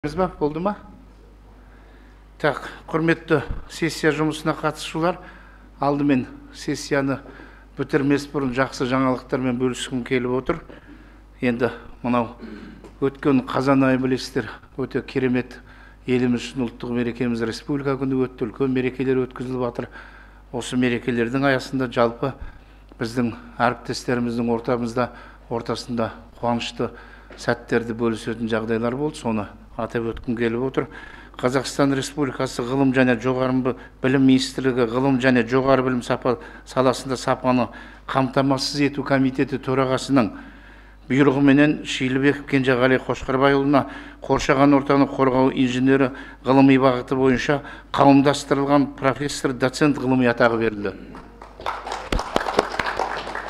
Болды ма? Так, құрметті сессия жұмысына қатысушылар, алдымен сессияны бітірмес бұрын жақсы жаңалықтармен бөліскім келіп отыр. Енді мынау өткен қазан айы білесіздер, өте керемет еліміз үшін ұлттық мерекеміз республика күні өтті, үлкен мерекелер өткізіліп жатыр. Осы мерекелердің аясында жалпы біздің әріптестеріміздің ортасында қуанышты сәттерді бөлісетін жағдайлар болды. Соны атап өткім келіп отыр. Қазақстан Республикасы ғылым және жоғары білім министрлігі ғылым және жоғары білім саласында сапаны қамтамасыз ету комитеті төрағасының бұйрығыменен Шилібеков Кенжеғали Қошқарбайұлына қоршаған ортаны қорғау инженері ғылыми бағыты бойынша қауымдастырылған профессор доцент ғылыми атағы берілді.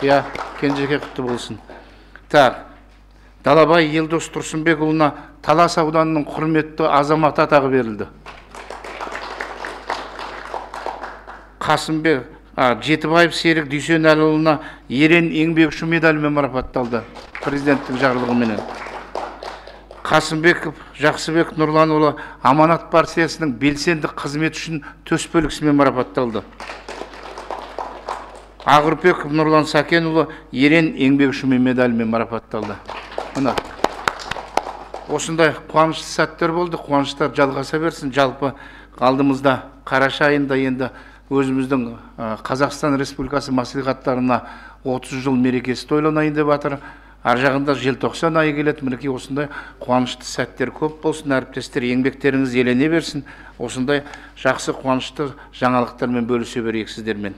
Я, Кенжеге құтты болсын. Так, Далабай Елдос Тұрсынбекұлына Талас ауданының құрметті азамат атағы берілді. Қасымбек Жетібаев Серік Дүйсенәліұлына ерен еңбек үшін медалімен марапатталды президенттің жарлығыменен. Қасымбеков Жақсыбек Нұрланұлы Аманат партиясының белсенді қызмет үшін төсбелгісімен марапатталды. Ағырбеков Нұрлан Сәкенұлы ерен еңбек үшін медалімен марапатталды. Мына осындай қуанышты сәттер болды, қуаныштар жалғаса берсін. Жалпы алдымызда қараша айында енді өзіміздің Қазақстан Республикасы мәслихаттарына 30 жыл мерекесі тойланайын деп жатыр. Ар жағында желтоқсан айы келеді. Мінекей осындай қуанышты сәттер көп болсын, әріптестер, еңбектеріңіз елене берсін. Осындай жақсы қуанышты жаңалықтармен бөлісе берейік сіздермен.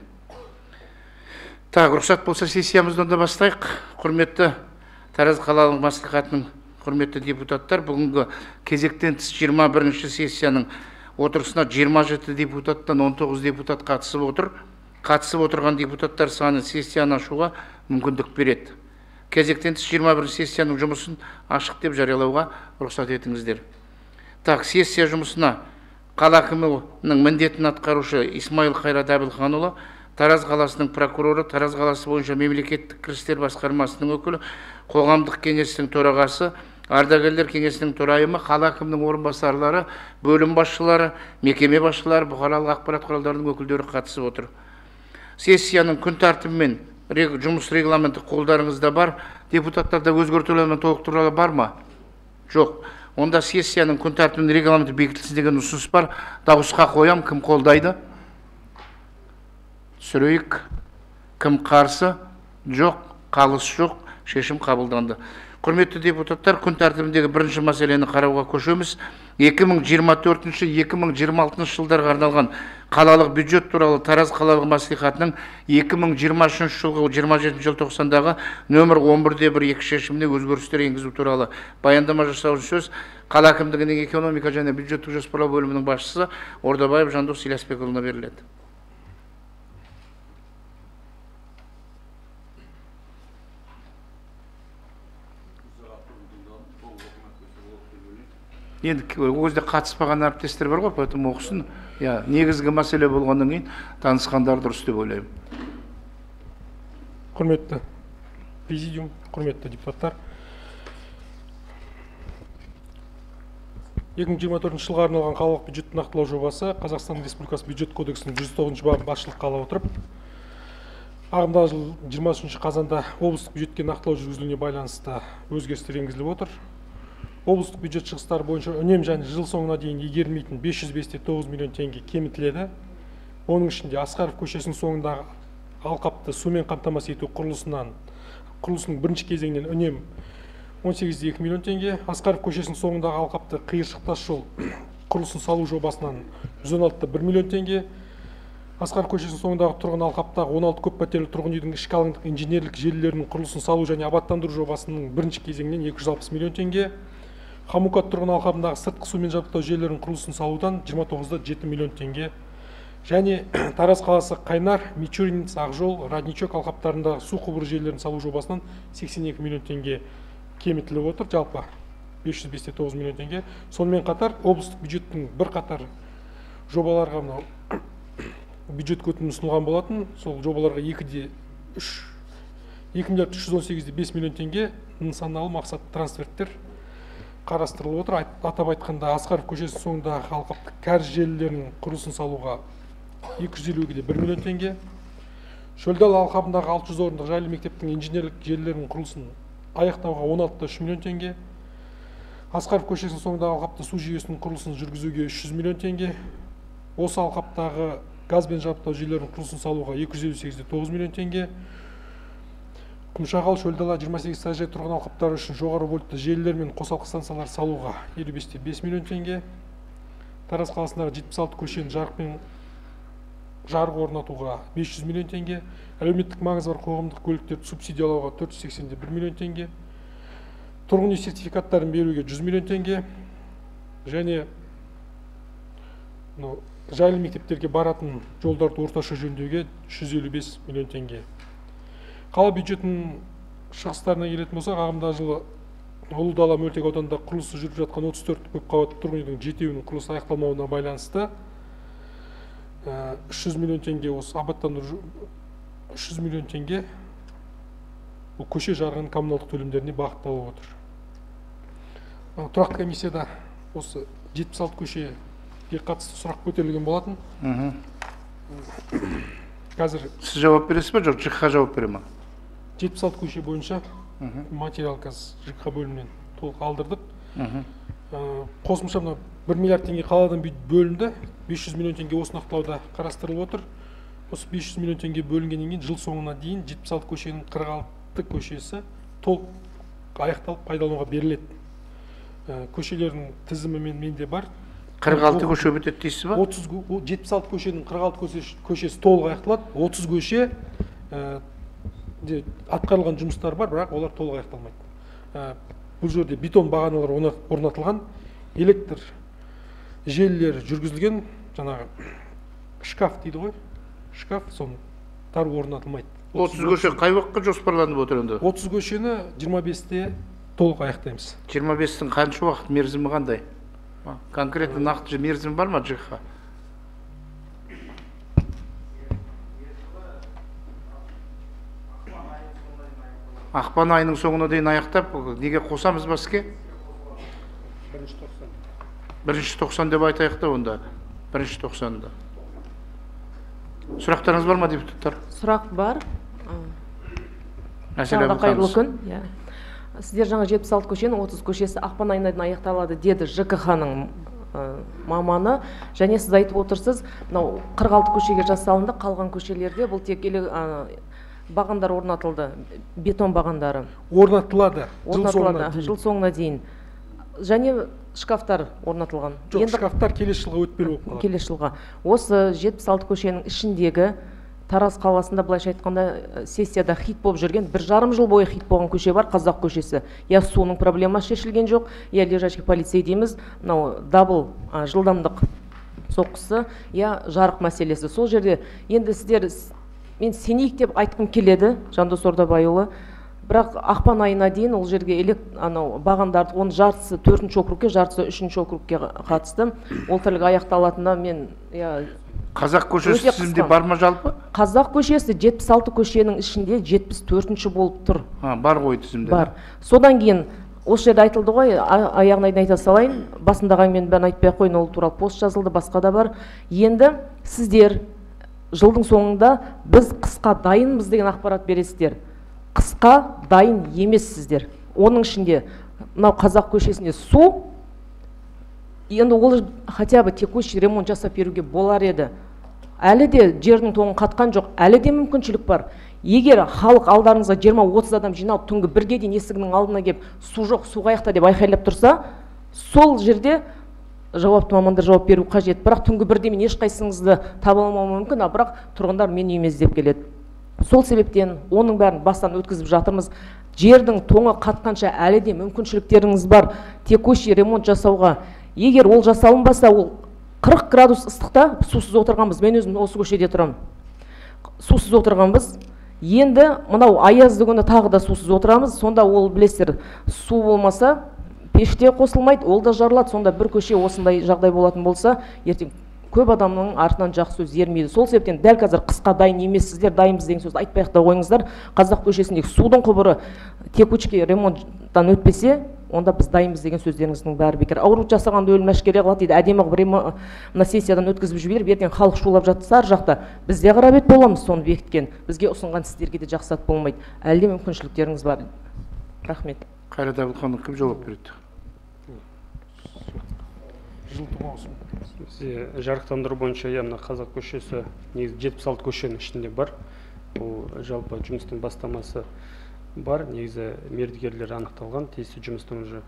Так, рұқсат болса сессиямызды да бастайық. Құрметті Тараз қалалық мәслихатының құрметті депутаттар, бүгінгі кезектен тыс 21-ші сессияның отырысына 27 депутаттан 19 депутат қатысып отыр. Қатысып отырған депутаттар саны сессияны ашуға мүмкіндік береді. Кезектен тыс 21 сессияның жұмысын ашық деп жариялауға рұқсат етіңіздер. Так, сессия жұмысына қала әкімінің міндетін атқарушы Исмаил Қайрат Әбілханұлы, Тараз қаласының прокуроры, Тараз қаласы бойынша мемлекеттік кірістер басқармасының өкілі, қоғамдық кеңестің төрағасы, ардагерлер кеңесінің төрайымы, қала әкімінің орынбасарлары, бөлім басшылары, мекеме басшылары, бұқаралық ақпарат құралдарының өкілдері қатысып отыр. Сессияның күн тәртібімен жұмыс регламенті қолдарыңызда бар. Депутаттарда өзгертулер мен толықтырулар бар ма? Жоқ. Онда сессияның күн тәртібінің регламенті бекітілсін деген ұсыныс бар. Дауысқа қоям, кім қолдайды? Сүрейік. Кім қарсы? Жоқ. Қалыс жоқ. Шешім қабылданды. Құрметті депутаттар, күн тәртібіндегі бірінші мәселені қарауға көшеміз. 2024-2026 жылдарға арналған қалалық бюджет туралы Тараз қалалық мәслихатының 2023 жылғы 27 желтоқсандағы нөмір 11/1 шешіміне өзгерістер енгізу туралы баяндама жасау сөз қала әкімдігінің экономика және бюджеттік жоспарлау бөлімінің басшысы Ордабаев Жандос Ілиясбекұлына беріледі. Енді өзде қатыспаған әріптестер бар ғой, поэтому оқысын. Негізгі мәселе болғаннан кейін танысқандар дұрыс деп ойлаймын. Құрметті президиум, құрметті депутаттар. 2024 жылға арналған қалалық бюджетті нақтылау жобасы Қазақстан Республикасы бюджет кодексінің 109 бабын басшылыққа ала отырып, ағымдағы жыл 23 қазанда облыстық бюджетке нақтылау жүргізілуіне байланысты өзгерістер енгізіліп отыр. Облыстық бюджет шығыстары бойынша үнем және жыл соңына дейін игерілмейтін 505,9 миллион теңге кемітіледі. Оның ішінде Асқаров көшесінің соңындағы алқапты сумен қамтамасыз ету құрылысының бірінші кезеңінен үнем 18,2 миллион теңге, Асқаров көшесінің соңындағы алқапты қиыршық тас жол құрылысын салу жобасынан 116,1 миллион теңге, Асқаров көшесінің соңындағы тұрғын алқаптағы 16 көп пәтерлі тұрғын үйдің ішкі алаңдық инженерлік желілерінің құрылысын салу және абаттандыру жобасының бірінші кезеңінен 260 миллион теңге, Хамукат тұрғын алқабындағы сыртқы сумен жабдықтау желілерінің құрылысын салудан 29,7 миллион теңге және Тараз қаласы Қайнар, Мичурин, Ақжол, Радничок алқаптарында су құбыры желілерін салу жобасынан 82 миллион теңге кемітіліп отыр. Жалпы 505,9 миллион теңге. Сонымен қатар облыстық бюджеттің бірқатар жобаларға бюджет өтінімі ұсынылған болатын. Сол жобаларға 2,318,5 миллион теңге нысаналы мақсат трансферттер қарастырылып отыр. Атап айтқанда Асқаров көшесінің соңындағы алқаптық кәріз желілерінің құрылысын салуға 252-де 1 миллион теңге. Шөлдал алқабындағы 600 орындық жайлы мектептің инженерлік желілерінің құрылысын аяқтауға 16-да 3 миллион теңге. Асқаров көшесінің соңындағы алқапта су жүйесінің құрылысын жүргізуге 300 миллион теңге. Осы алқаптағы газбен жабдықтау желілерінің құрылысын салуға 258-де 9 миллион теңге. Құмшағал Шөлдала 28 саяжай тұрғын алқаптары үшін жоғары вольтты желілер мен қосалқы станциялар салуға 55-те 5 миллион теңге. Тараз қаласындағы 76 көшенің жарық орнатуға 500 миллион теңге. Әлеуметтік маңызы бар қоғамдық көліктерді субсидиялауға 480-де 1 миллион теңге. Тұрғын үй сертификаттарын беруге 100 миллион теңге. Және жайлы мектептерге баратын жолдарды орташа жөндеуге 155 миллион теңге. Қала бюджетінің шығыстарына келетін болсақ, ағымдағы жылы Ұлы Дала мөлтек ауданында құрылысы жүріп жатқан 34 көпқабатты тұрғын үйдің 7-інің құрылысы аяқталмауына байланысты 300 миллион теңге осы абаттандыру 300 миллион теңге бұл көше жарығының коммуналдық төлемдеріне бағытталып отыр. Тұрақты комиссияда осы 76 көшеге қатысты сұрақ көтерілген болатын. Қазір сіз жауап бересіз бе, жоқ ЖКХ жауап бере ма? 76 көше бойынша материал қазір ЖКХ бөлімінен толық алдырдық. Қосымша 1 миллиард теңге қаладан бөлінді, 500 миллион теңге осы нақтылауда қарастырылып отыр. Осы 500 миллион теңге бөлінгеннен кейін жыл соңына дейін 76 көшенің 46 көшесі толық аяқталып пайдалануға беріледі. Көшелердің тізімі менде бар. 46 көше бітеді дейсіз ба? 76 көшенің 46 көшесі толық аяқталады. 30 көше атқарылған жұмыстар бар, бірақ олар толық аяқталмайды. Бұл жерде бетон бағаналар орнатылған, электр желілері жүргізілген, жаңағы шкаф дейді ғой, шкаф соның тар орнатылмайды. 30 көше қай уақытқа жоспарланып отыр енді? 30 көшені 25-те толық аяқтаймыз. 25-тің қанша уақыт мерзімі қандай? Конкретно нақты мерзім бар ма ЖКХ? Ақпан айының соңына дейін аяқтап, неге қосамыз ба іске? 1-90 деп айтайық та онда. 1-90-да. Сұрақтарыңыз бар ма, депутаттар? Сұрақ бар. Мәселе қайырлы күн. Сіздер жаңа 76 көшенің 30 көшесі ақпан айына дейін аяқталады деді ЖКХ-ның маманы. Және сіз айтып отырсыз, 46 көшеге жасалынды, қалған көшелерде бұл тек бағандар орнатылды, бетон бағандары. Орнатылады жыл соңына дейін. Және шкафтар орнатылған. Жоқ, шкафтар келесі жылға өтпелі болып қалады. Келесі жылға. Осы 76 көшенің ішіндегі Тараз қаласында былайша айтқанда сессияда хит болып жүрген, 1,5 жыл бойы хит болған көше бар, Қазақ көшесі. Я суының проблемасы шешілген жоқ, я лежачий полицей дейміз, дабыл жылдамдық соққысы, я жарық мәселесі. Сол жерде енді сіздер мен сенейік деп айтқым келеді, Жандос Ордабайұлы. Бірақ ақпан айына дейін ол жерге бағандарды, оның жартысы 4-ші округке, жартысы 3-ші округке қатысты. Ол тірлік аяқталатында мен... Қазақ көшесі тізімде бар ма жалпы? Қазақ көшесі 76 көшенің ішінде 74-ші болып тұр. Бар ғой тізімде. Бар. Содан кейін, осы жерде айтылды ғой, аяғына айта салайын, басындағы мен бәрін айтпай қойын, ол туралы пост жазылды, басқа да бар. Енді сіздер жылдың соңында біз қысқа дайынбыз деген ақпарат бересіздер. Қысқа дайын емессіздер. Оның ішінде Қазақ көшесінде су, енді ол хотя бы текущий ремонт жасап беруге болар еді. Әлі де жердің тоңын қатқан жоқ, әлі де мүмкіншілік бар. Егер халық алдарыңызға 20-30 адам жиналып түнгі 1-ге дейін есігінің алдына келіп, су жоқ, су қаяқта деп айқайлап тұрса, сол жерде жауапты мамандар жауап беру қажет. Бірақ түнгі 1-де мен ешқайсыңызды таба алмауым мүмкін, бірақ тұрғындар мен үйіме іздеп келеді. Сол себептен оның бәрін бастан өткізіп жатырмыз. Жердің тоңы қатқанша әлі де мүмкіншіліктеріңіз бар текущий ремонт жасауға. Егер ол жасалынбаса, ол 40 градус ыстықта сусыз отырғанбыз. Мен өзім осы көшеде тұрам. Сусыз отырғанбыз. Енді мынау аязды күні тағы да сусыз отырамыз. Сонда ол білесіздер, су болмаса, пеште қосылмайды, ол да жарылады. Сонда бір көше осындай жағдай болатын болса, ертең көп адамның артынан жақсы сөз ермейді. Сол себептен дәл қазір қысқа дайын емессіздер, дайынбыз деген сөзді айтпай-ақ та қойыңыздар. Қазақ көшесіндегі судың құбыры текучке ремонттан өтпесе, онда біз дайынбыз деген сөздеріңіздің бәрі бекер. Ауру жасағанды өлім әшкере қылады дейді. Әдемі бір мына сессиядан өткізіп жіберіп, ертең халық шулап жатса ар жақта біз де қарап ет боламыз соны бекіткен. Бізге ұсынған сіздерге де жақсы ат болмайды. Әлде мүмкіншіліктеріңіз бар. Рахмет. Қайрат Әбілханов кім жауап береді? Жылыту маусымы. Жарықтандыру бойынша мына Қазақ көшесі негізі 76 көшенің ішінде бар. Ол жалпы жұмыстың бастамасы бар. Негізі мердігерлер анықталған. Тиісті жұмыстың уже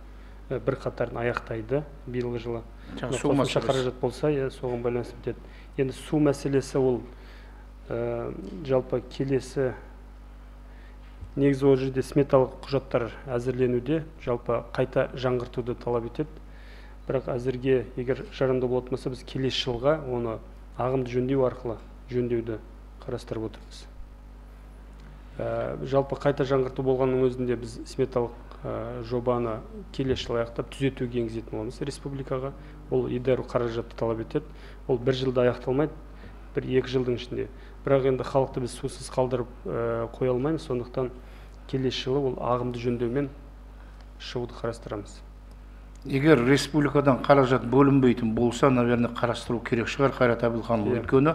бір қатарын аяқтайды биылғы жылы. Қосымша қаражат болса, соған байланысты бітеді. Енді су мәселесі ол жалпы келесі негізі ол жерде сметалық құжаттар әзірленуде, жалпы қайта жаңғыртуды талап етеді. Бірақ әзірге егер жарамды болатын болса, біз келесі жылға оны ағымды жөндеу арқылы жөндеуді қарастырып отырмыз. Жалпы қайта жаңғырту болғанның өзінде біз сметалық жобаны келесі жылы аяқтап түзетуге енгізетін боламыз республикаға. Ол едәуір қаражатты талап етеді. Ол бір жылда аяқталмайды, бір-екі жылдың ішінде. Бірақ енді халықты біз сусыз қалдырып қоя алмаймыз, сондықтан келесі жылы ол ағымды жөндеумен шығуды қарастырамыз. Егер республикадан қаражат бөлінбейтін болса, наверное, қарастыру керек шығар, Қайрат Әбілханұлы. Өйткені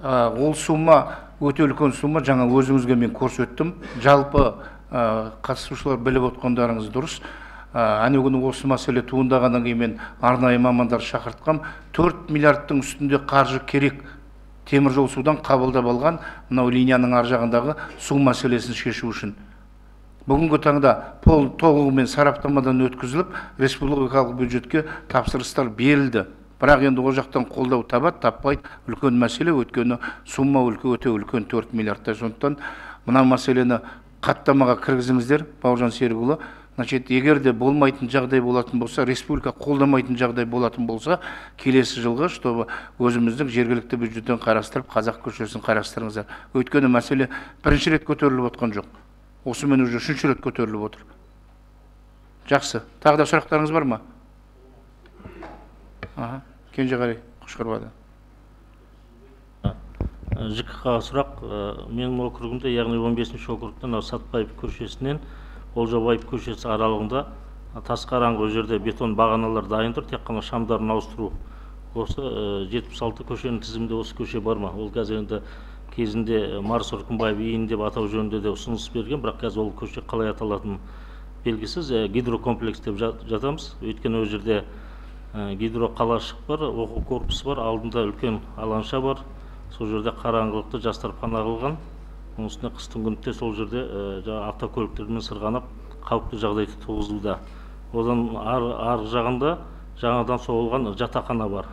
ол сума, өте үлкен сума, жаңа өзіңізге мен көрсеттім. Жалпы қатысушылар біліп отқандарыңыз дұрыс. Әне күні осы мәселе туындағаннан кейін мен арнайы мамандар шақыртқам. 4 миллиардтың үстінде қаржы керек. Темір жол судан қабылдап алған мынау линияның ар жағындағы су мәселесін шешу үшін. Бүгінгі таңда толығымен сараптамадан өткізіліп, республикалық бюджетке тапсырыстар берілді. Бірақ енді ол жақтан қолдау табады, таппайды. Үлкен мәселе, өткені сумма өте үлкен 4 миллиардтай. Сондықтан мына мәселені қаттамаға кіргізіңіздер, Бауыржан Серікұлы. Значит, егер де болмайтын жағдай болатын болса, республика қолдамайтын жағдай болатын болса, келесі жылғы, чтобы өзіміздің жергілікті бюджеттен қарастырып, Қазақ көшесін қарастырыңыздар. Өйткені мәселе бірінші рет көтеріліп отқан жоқ. Осымен уже үшінші рет көтеріліп отыр. Жақсы. Тағы да сұрақтарыңыз бар ма? Кенжеғали Қошқарбаев. ЖКХ сұрақ, менің округімде, яғни 15-ші округтен Сатпаев көшесінен Олжабаев көшесі аралығында тас қараңғы жерде бетон бағаналар дайын тұр, тек қана шамдарын ауыстыру. Осы 76 көшенің тізімінде осы көше бар ма? Ол қазір енді кезінде Марс Үркімбаев үйін деп атау жөнінде де ұсыныс берген, бірақ қазір ол көше қалай аталатын белгісіз. Гидрокомплекс деп жатамыз. Өйткені ол жерде гидроқалашық бар, оқу корпусы бар, алдында үлкен алаңша бар. Сол жерде қараңғылықты жастар пана қылған. Оның үстіне қыстың күнінде сол жерде автокөліктермен сырғанап қауіпті жағдайды туғызуда. Одан арғы жағында жаңадан соғылған жатақхана бар.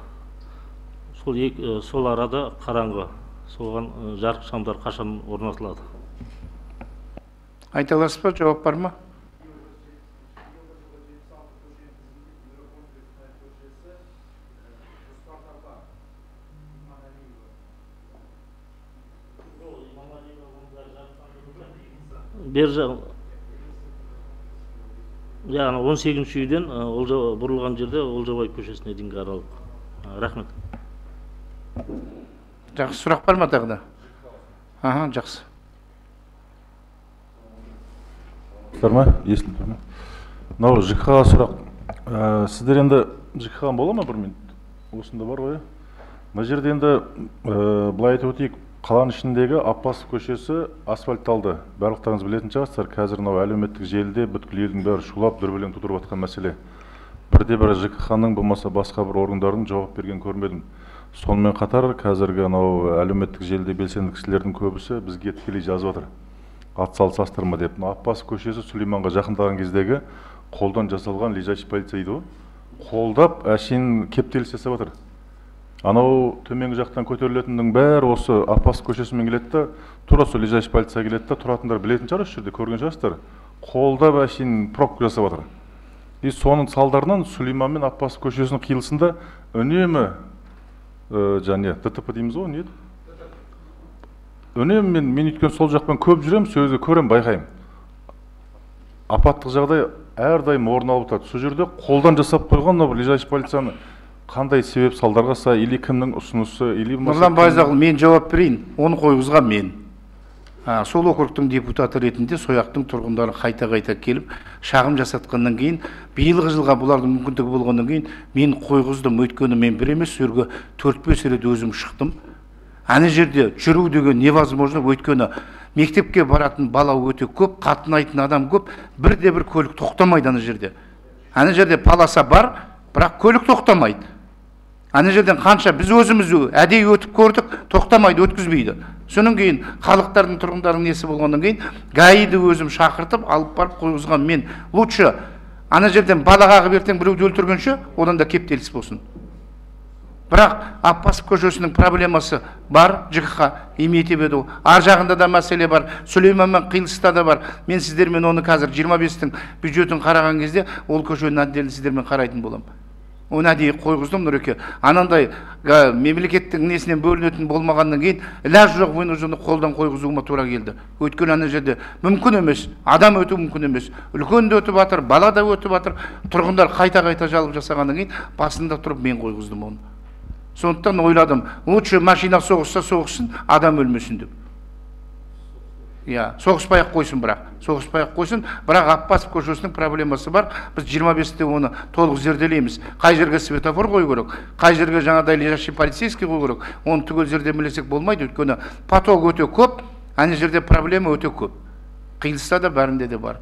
Сол арада қараңғы. Соған жарық шамдар қашан орнатылады? Айта аласыз ба, жауап бар ма? Бер жақ, яғни 18-ші үйден бұрылған жерде Олжабаев көшесіне дейінгі аралық. Рахмет. Жақсы, сұрақ бар ма тағы да? Жақсы. Ма? Естіліп тұр ма? Мынау ЖКХ-ға сұрақ. Сіздер енді ЖКХ бола ма бір минут? Осында бар ғой. Мына жерде енді былай айтып өтейік, қаланың ішіндегі Аппасов көшесі асфальтталды. Барлықтарыңыз білетін шығарсыздар, қазір мынау әлеуметтік желіде бүткіл елдің бәрі шулап дүрбелең тудырып жатқан мәселе. Бірде-бір ЖКХ-ның болмаса басқа бір органдардың жауап берген көрмедім. Сонымен қатар қазіргі әлеуметтік желіде белсенді кісілердің көбісі бізге тікелей жазып жатыр. Атсалысастырма деп. Аппасов көшесі Сүлейманға жақындаған кездегі қолдан жасалған лежачий полиция дейді ғой. Қолдап әшейін кептеліс жасап жатыр. Анау төменгі жақтан көтерілетіннің бәрі осы Аппасов көшесімен келеді да, тура сол лежачий полиция келеді да, тұратындар білетін шығар, осы жерде көрген шығарсыздар. Қолдап әшейін пробка жасап жатыр. И соның салдарынан Сүлейман мен Аппасов көшесінің қиылысында үнемі және ДТП дейміз ғой, не еді? Үнемі мен өйткені сол жақпен көп жүрем, сөзді көрем, байқаймын. Апаттық жағдай әрдайым орын алып тұрады. Сол жерде қолдан жасап қойған лежачий полицияны қандай себеп салдарға сай, или кімнің ұсынысы, или Нұрлан Байзақұл, мен жауап берейін. Оны қойғызған мен. Сол округтың депутаты ретінде сояқтың тұрғындары қайта келіп, шағым жасатқаннан кейін, биылғы жылға бұлардың мүмкіндігі болғаннан кейін, мен қойғыздым. Өйткені мен бір емес, жерге 4-5 рет өзім шықтым. Ана жерде жүру деген невозможно, өйткені мектепке баратын бала өте көп, қатынайтын адам көп, бірде-бір көлік тоқтамайды ана жерде. Ана жерде полоса бар, бірақ көлік тоқтамайды. Ана жерден қанша біз өзіміз әдейі өтіп көрдік, тоқтамайды, өткізбейді. Соның кейін халықтардың, тұрғындардың несі болғаннан кейін гаиді өзім шақыртып, алып барып қойғызған мен. Лучше ана жерден балаға ертең біреуді өлтіргенше, одан да кептеліс болсын. Бірақ Аппасов көшесінің проблемасы бар, ЖКХ имейтіп еді. Ар жағында да мәселе бар, Сүлейменмен қиылыста да бар. Мен сіздермен оны қазір 25-тің бюджетін қараған кезде ол көшенің отделін сіздермен қарайтын болам. Оны әдейі қойғыздым, Нұреке. Анандай мемлекеттің несінен бөлінетін болмағаннан кейін, ләж жоқ вынуждены қолдан қойғызуыма тура келді. Өйткені ана жерде мүмкін емес, адам өту мүмкін емес. Үлкен де өтіп жатыр, бала да өтіп жатыр. Тұрғындар қайта жалып жасағаннан кейін басында тұрып мен қойғыздым оны. Сондықтан ойладым, лучше машина соғысса соғысын, адам өлмесін деп. Соғыспай-ақ қойсын, бірақ Аппасов көшесінің проблемасы бар. Біз 25-те оны толық зерделейміз. Қай жерге светофор қою керек, қай жерге жаңадай лежащий полицейский қою керек, оны түгел зерделемесек болмайды, өйткені поток өте көп, ана жерде проблема өте көп. Қиылыста да бәрінде де бар.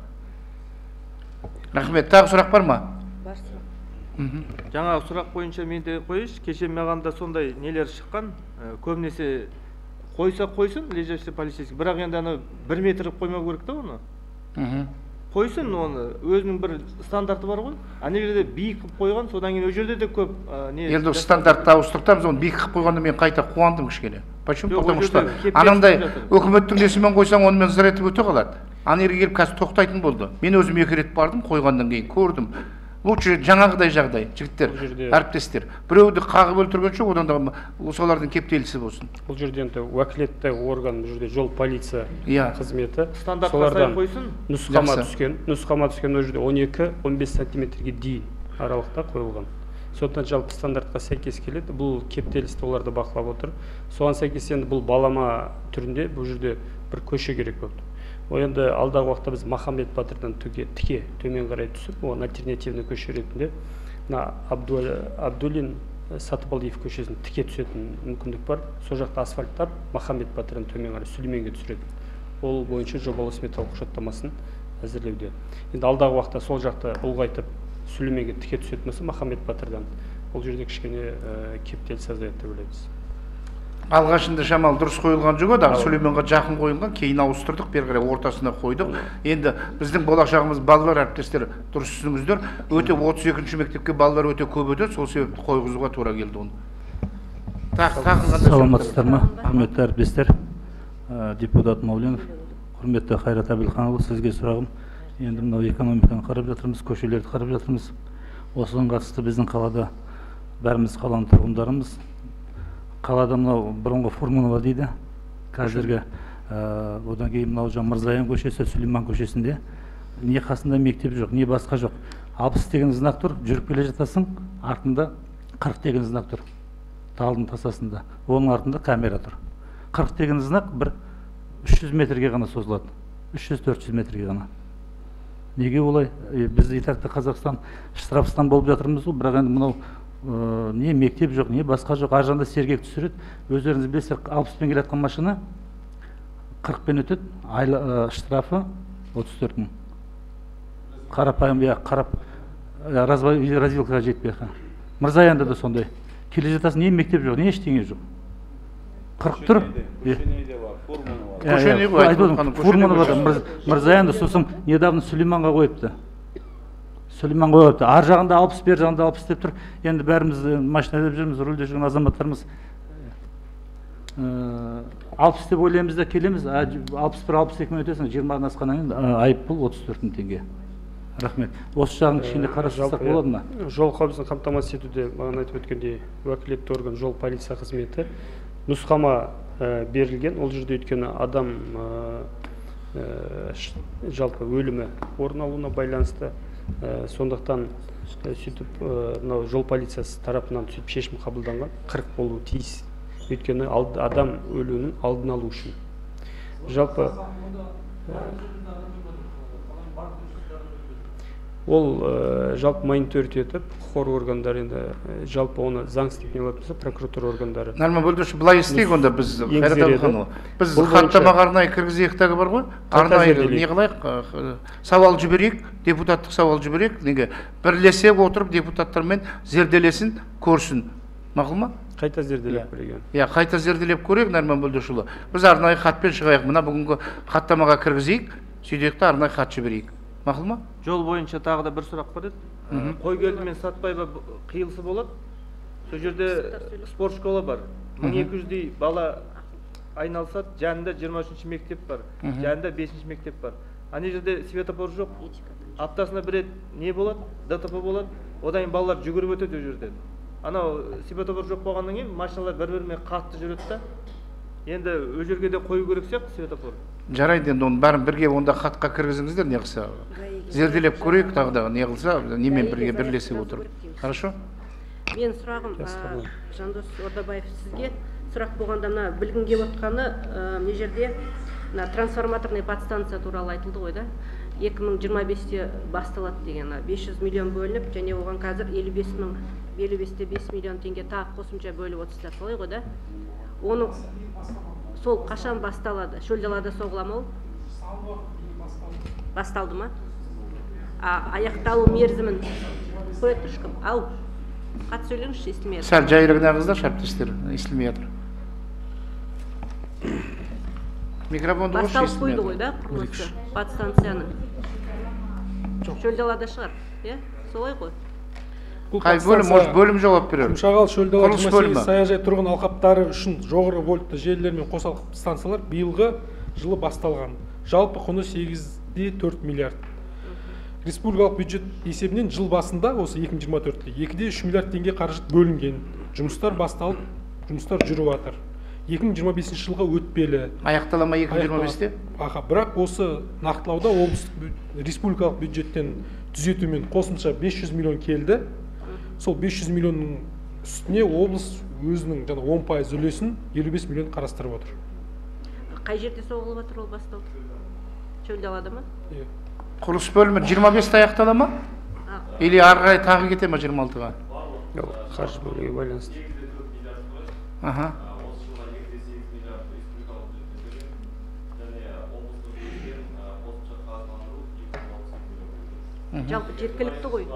Рахмет. Тағы сұрақ бар ма? Бар сұрақ. Жаңағы сұрақ бойынша мен де қойыш, кеше маған да сондай нелер шыққан, көбінесе қойса қойсын, лежащий полицейский, бірақ енді аны 1 метр қоймау керек та оны. Қойсын оны, өзінің бір стандарты бар ғой. Ана жерде биік қып қойған, содан кейін ол жерде де көп енді стандартты ауыстыртамыз, оны биік қып қойғанда мен қайта қуандым кішкене. Почему? Потому что анандай өкіметтің несімен қойсаң, онымен зыр етіп өте қалады. Ана жерге келіп қазір тоқтайтын болды. Мен өзім 2 рет бардым, қойғаннан кейін көрдім. Лучше жаңағыдай жағдай, жігіттер, әріптестер. Біреуді қағып өлтіргенше, одан да солардың кептелісі болсын. Бұл жерде енді уәкілетті орган, бұл жерде жол полиция қызметі. Стандартқа сай қойсын. Нұсқама түскен ол жерде 12-15 сантиметрге дейін аралықта қойылған. Сондықтан жалпы стандартқа сәйкес келеді. Бұл кептелісті оларды бақылап отыр. Соған сәйкес енді бұл балама түрінде бұл жерде бір көше керек болды. Енді алдағы уақытта біз Махамбет Батырдан тіке төмен қарай түсіп, оған альтернативный көше ретінде Абдулин Сатыбалдиев көшесін тіке түсетін мүмкіндік бар. Сол жақта асфальттап Махамбет Батырдан төмен қарай Сүлейменге түсіреді. Ол бойынша жобалық сметалық құжаттамасын әзірлеуде. Енді алдағы уақытта сол жақта ұлғайтып Сүлейменге тіке түсетін болса Махамбет Батырдан ол жерде кішкене кептеліс азаяды деп ойлаймыз. Алғашында шамал дұрыс қойылған жоқ еді, Сүлейменге жақын қойылған, кейін ауыстырдық, бері қарай ортасына қойдық. Енді біздің болашағымыз балалар, әріптестер, дұрыс түсініңіздер. Өте 32-ші мектепке балалар өте көп өтеді, сол себепті қойғызуға тура келді оны. Саламатсыздар ма, құрметті әріптестер, депутат Мауленов, құрметті Қайрат Әбілханұлы, сізге сұрағым. Енді мынау экономиканы қарап жатырмыз, көшелерді қарап жатырмыз. Осыған қатысты біздің қалада бәріміз қаланың тұрғындарымыз. Қалада мынау бұрынғы Фурманова дейді, қазіргі одан кейін мынау Мырзаян көшесі, Сүлеймен көшесінде не қасында мектеп жоқ, не басқа жоқ. 60 деген знак тұр, жүріп келе жатасың, артында 40 деген знак тұр, талдың тасасында. Оның артында камера тұр. 40 деген знак бір 300 метрге ғана созылады, 300-400 метрге ғана. Неге олай? Біз итакта Қазақстан штрафстан болып жатырмыз, бірақ енді мынау не мектеп жоқ, не басқа жоқ, аржанда сергек түсіреді. Өздеріңіз білесіздер, 60-пен келатқан машина 40-пен өтеді, штрафы 34 мың. Қарапайым, развилкаға жетпей. Мырзаянда да сондай. Келе жатасың, не мектеп жоқ, не ештеңе жоқ. 40 тұр. Фурманова, Мырзаянда, сосын недавно Сүлейменға қойыпты. Сүлеймен қойыпты. Ар жағында 60, бер жағында 60 деп тұр. Енді бәріміз машинада жүрміз, рөлде жүрген азаматтарымыз 60 деп ойлаймыз да келеміз. 61-62 мың өтесің, 20-дан асқаннан кейін айыппұл 34 мың теңге. Рахмет. Осы жағын кішкене қарастырсақ болады ма? Жол қауіпсіздігін қамтамасыз етуде, маған айтып өткендей, уәкілетті орган жол полиция қызметі нұсқама берілген. Ол жерде өйткені адам жалпы өлімі орын алуына байланысты. Сондықтан сөйтіп мынау жол полициясы тарапынан сөйтіп шешім қабылданған 40 болуы тиіс. Өйткені адам өлуінің алдын алу үшін. Жалпы ол жалпы мониторинг етіп, құқық органдары енді жалпы оны заңсыз деп не алатын болса, прокуратура органдары. Норман Бөлдіш, былай істейік онда біз, Қайрат Әбілханұлы. Біз хаттамаға арнайы кіргізейік тағы бар ғой? Арнайы не қылайық? Сауал жіберейік, депутаттық сауал жіберейік. Неге? Бірлесе отырып депутаттармен зерделесін, көрсін. Мақұл ма? Қайта зерделеп көреген. Қайта зерделеп көрейік, Норман Бөлдішұлы. Біз арнайы хатпен шығайық. Мына бүгінгі хаттамаға кіргізейік, сөйдекті арнайы хат жіберейік. Мақұл ма? Жол бойынша тағы да бір сұрақ бар еді. Қойгелді мен Сатпаева қиылысы болады. Сол жерде спорт школа бар. 1200-дей бала айналысады. Жанында 23-ші мектеп бар. Жанында 5-ші мектеп бар. Ане жерде светофор жоқ. Аптасына бір рет не болады? ДТП болады. Одан балалар жүгіріп өтеді ол жерден. Анау светофор жоқ болғаннан кейін машиналар бір-бірімен қатты жүреді да. Енді ол жерге де қою керек сияқты светофор. Жарайды, енді оның бәрін бірге онда хатқа кіргізіңіздер, не қылса. Зерделеп көрейік тағы да, не қылса, немен бірге бірлесе отырып. Хорошо? Мен сұрағым Жандос Ордабаев сізге сұрақ болғанда мына білгім келіп отқаны мына жерде трансформаторный подстанция туралы айтылды ғой да. 2025-те басталады деген 500 миллион бөлініп, және оған қазір 55-те 5 миллион теңге тағы қосымша бөліп отырсыздар, солай ғой да? Оны сол қашан басталады? Шөл далада соғыла ма ол? Басталды ма? Аяқталу мерзімін қоя тұршқым. Ау, қат сөйлеңізші, естілмей жатыр. Сәл жайырығынағыздар, шарптестер, естілмей жатыр. Микрофонды қойшы, басталып естілмей қойды ғой да, құрылысы подстанцияның. Шөл далада шығар, солай ғой? Қай бөлім, может бөлім жауап берер? Шағал шөл далада 28 саяжай тұрғын алқаптары үшін жоғары вольтты желілер мен қосалқы станциялар биылғы жылы басталған. Жалпы құны 8,4 миллиард. Республикалық бюджет есебінен жыл басында осы 2024-те 2,3 миллиард теңге қаражат бөлінген. Жұмыстар басталып, жұмыстар жүріп жатыр. 2025 жылға өтпелі. Аяқтала ма 2025-те? Бірақ осы нақтылауда облыстық республикалық бюджеттен түзетумен қосымша 500 миллион келді. Сол 500 миллионның үстіне облыс өзінің 10% үлесін 55 миллион қарастырып отыр. Қай жерде соғылып жатыр ол бастау? Шөл далада ма? Құрылыс бөлімі 25-те аяқтала ма? Или арғай тағы кете ма 26-ға? Қаржы бөлуге байланысты. Жалпы жеткілікті ғой.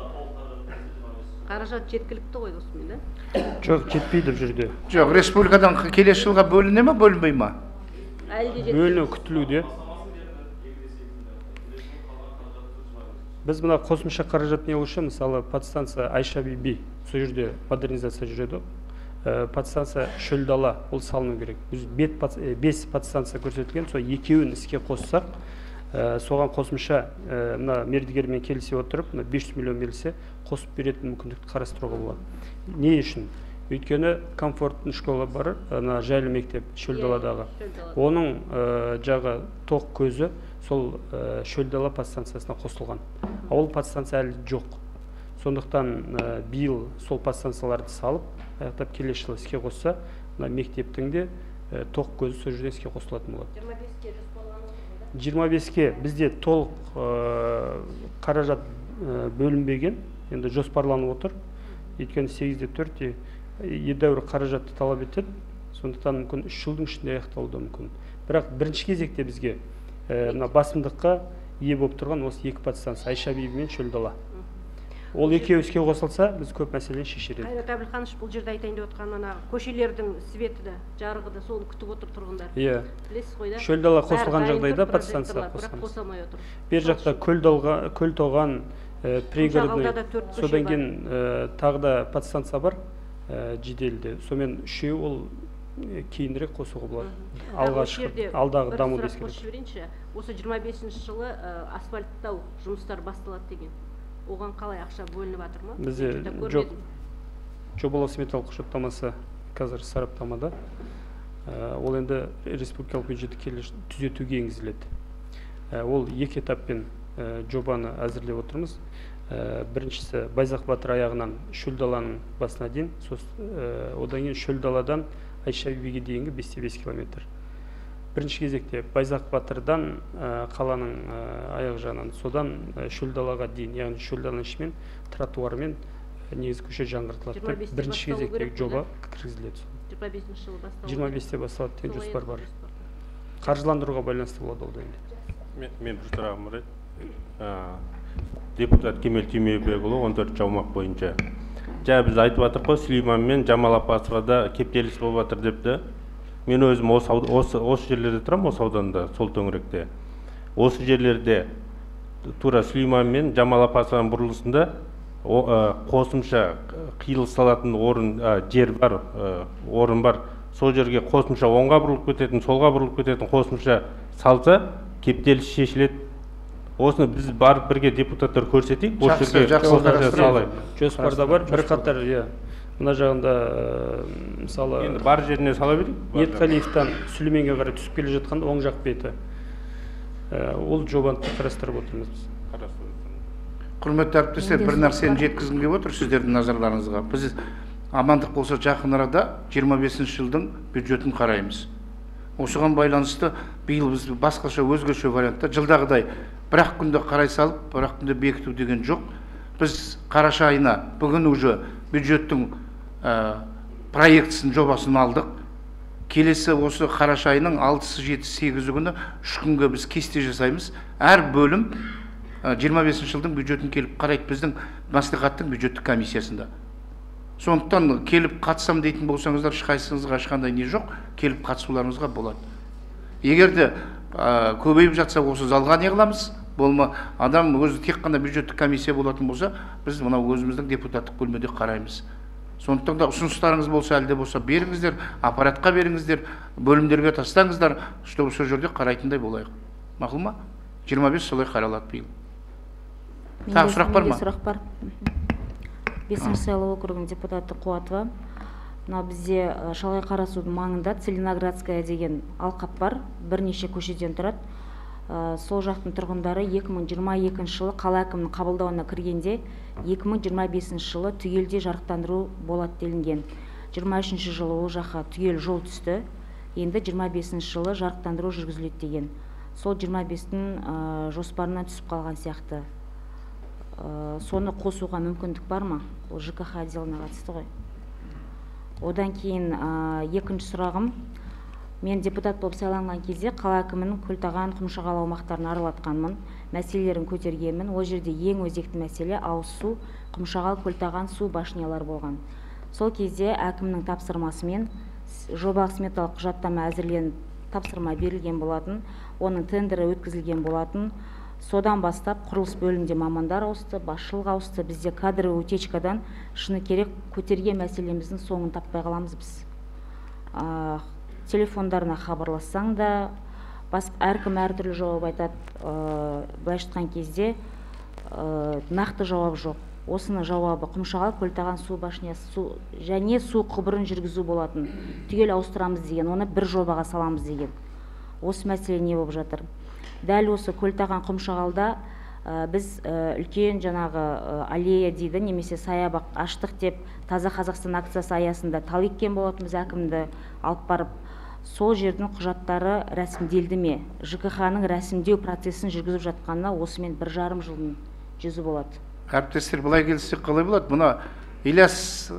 Қаражат жеткілікті ғой осымен, да? Жоқ, жетпейді жүрді. Жоқ, республикадан келесі жылға бөліне ма, бөлінбей ма? Бөліну күтілуде. Біз мына қосымша қаражат не үшін, мысалы, подстанция Айша Биби, сол жерде модернизация жүреді. Подстанция Шөл дала, ол салыну керек. 5 подстанция көрсетілген, сол екеуін іске қоссақ, соған қосымша мердігермен келісе отырып, 500 миллион берілсе, қосып беретін мүмкіндікті қарастыруға болады. Не үшін? Өйткені комфорттың школа бар, жайлы мектеп Шөл даладағы. Оның жағы тоқ көзі сол Шөл дала подстанциясына қосылған. Ол подстанция әлі жоқ. Сондықтан биыл сол подстанцияларды салып, аяқтап келесі жылы іске қосса, мектептің де тоқ көзі сол жерде іске қосылатын болады. 25-ке бізде толық қаражат бөлінбеген, енді жоспарланып отыр. Өйткені 8,4 едәуір қаражатты талап етеді. Сондықтан мүмкін 3 жылдың ішінде аяқталуы мүмкін. Бірақ бірінші кезекте бізге басымдыққа ие болып тұрған осы 2 подстанция Айша Биби мен Шөл дала. Ол екеуі іске қосылса, біз көп мәселені шешер едік. Қайрат Әбілханович, бұл жерде айтайын деп отқан көшелердің светі де, жарығы да, соны күтіп отыр тұрғындар. Білесіз ғой да? Шөл дала қосылған жағдайда подстанция қосамыз. Бер жақта көл тоған, пригородный, содан кейін тағы да подстанция бар жеделде. Сомен үшеуі ол кейінірек қосуға болады. Алдағы даму ескереді. Осы 25-ші жылы асфальттау жұмыстар басталады деген. Оған қалай ақша бөлініп жатыр ма? Бізде жоқ. Жобалау сметалық құжаттамасы қазір сараптамада. Ол енді республикалық бюджетті түзетуге енгізіледі. Ол 2 этаппен жобаны әзірлеп отырмыз. Біріншісі Байзақ батыр аяғынан Шөл даланың басына дейін, одан кейін Шөл даладан Айша бибиге дейінгі 5-5 километр. Бірінші кезекте Байзақ батырдан қаланың аяқ жағынан, содан Шөл далаға дейін, яғни Шөл даланың ішімен тротуармен негізі көше жаңғыртылады. Бірінші кезектегі жоба кіргізіледі. 25-те басталады деген жоспар бар. Қаржыландыруға байланысты болады ол да енді. Мен бір сұрағым бар еді. Депутат Кемел Түймебекұлы 14 аумақ бойынша. Біз айтып жатырмыз ғой, Сүлейман мен Жамал Аппасовға да кептеліс болып жатыр депті. Мен өзім осы жерлерде тұрамын, осы ауданда, сол төңіректе. Осы жерлерде тура Сүлейман мен Жамал Аппасовның бұрылысында қосымша қиылыс салатын жер бар, орын бар. Сол жерге қосымша оңға бұрылып кететін, солға бұрылып кететін қосымша салса, кептеліс шешіледі. Осыны біз барып бірге депутаттар көрсетейік. Жоспарда бар, бір қатар, мына жағында мысалы енді бар жеріне сала берейік. Ниетқалиевтан Сүлейменге қарай түсіп келе жатқан оң жақ беті. Ол жобаны қарастырып отырмыз біз. Құрметті әріптестер, бір нәрсені жеткізгім келіп отыр сіздердің назарларыңызға. Біз амандық болса жақын арада 25 жылдың бюджетін қараймыз. Осыған байланысты биыл біз басқаша өзгеше вариантта жылдағыдай бір-ақ күнде қарай салып, бір-ақ күнде бекіту деген жоқ. Біз қараша айына бүгін уже бюджеттің проектісін жобасын алдық. Келесі осы қараша айының 6, 7, 8 күні 3 күнге біз кесте жасаймыз. Әр бөлім 25 жылдың бюджетін келіп қарайды біздің мәслихаттың бюджеттік комиссиясында. Сондықтан келіп қатысам дейтін болсаңыздар, ешқайсыңызға ешқандай не жоқ, келіп қатысуларыңызға болады. Егер де көбейіп жатса осы залға не қыламыз? Болма адам өзі тек қана бюджеттік комиссия болатын болса, біз мынау өзіміздің депутаттық бөлмеде қараймыз. Сондықтан да ұсыныстарыңыз болса, әлде болса беріңіздер, аппаратқа беріңіздер, бөлімдерге тастаңыздар, чтобы сол жерде қарайтындай болайық. Мақұл ма? 25 солай қаралады биыл. Тағы сұрақ бар ма? Сұрақ бар. 5-ші сайлау округінің депутаты Қуатова. Мына бізде Шалғай Қарасудың маңында Целиноградская деген алқап бар, бірнеше көшеден тұрады. Сол жақтың тұрғындары 2022 жылы қала әкімінің қабылдауына кіргенде 2025 жылы түгелде жарықтандыру болады делінген. 23 жылы ол жаққа түгел жол түсті. Енді 25 жылы жарықтандыру жүргізіледі деген. Сол 25-тің жоспарынан түсіп қалған сияқты. Соны қосуға мүмкіндік бар ма? Ол ЖКХ отделіне қатысты ғой. Одан кейін екінші сұрағым, мен депутат болып сайланған кезде қала әкімінің Көлтаған, Құмшағал аумақтарын аралатқанмын, мәселелерін көтергенмін. Ол жерде ең өзекті мәселе ауыз су, Құмшағал, Көлтаған су башнялар болған. Сол кезде әкімнің тапсырмасымен жобалық сметалық құжаттама әзірленіп тапсырма берілген болатын, оның тендері өткізілген болатын. Содан бастап құрылыс бөлімінде мамандар ауысты, басшылық ауысты. Бізде кадрлық утечкадан шыны керек көтерген мәселеміздің соңын таппай қаламыз біз. Телефондарына хабарлассаң да, әркім әртүрлі жауап айтады. Былайша айтқан кезде нақты жауап жоқ. Осының жауабы Құмшағал, Көлтаған су башнясы және су құбырын жүргізу болатын. Түгел ауыстырамыз деген, оны бір жобаға саламыз деген. Осы мәселе не болып жатыр? Дәл осы Көлтаған, Құмшағалда біз үлкен жаңағы аллея дейді, немесе саябақ аштық деп Таза Қазақстан акциясы аясында тал еккен болатынбыз, әкімді алып барып. Сол жердің құжаттары рәсімделді ме? ЖКХ-ның рәсімдеу процесін жүргізіп жатқанына осымен 1,5 жылдың жүзі болады. Әріптестер, былай келсек қалай болады? Мұна Ильяс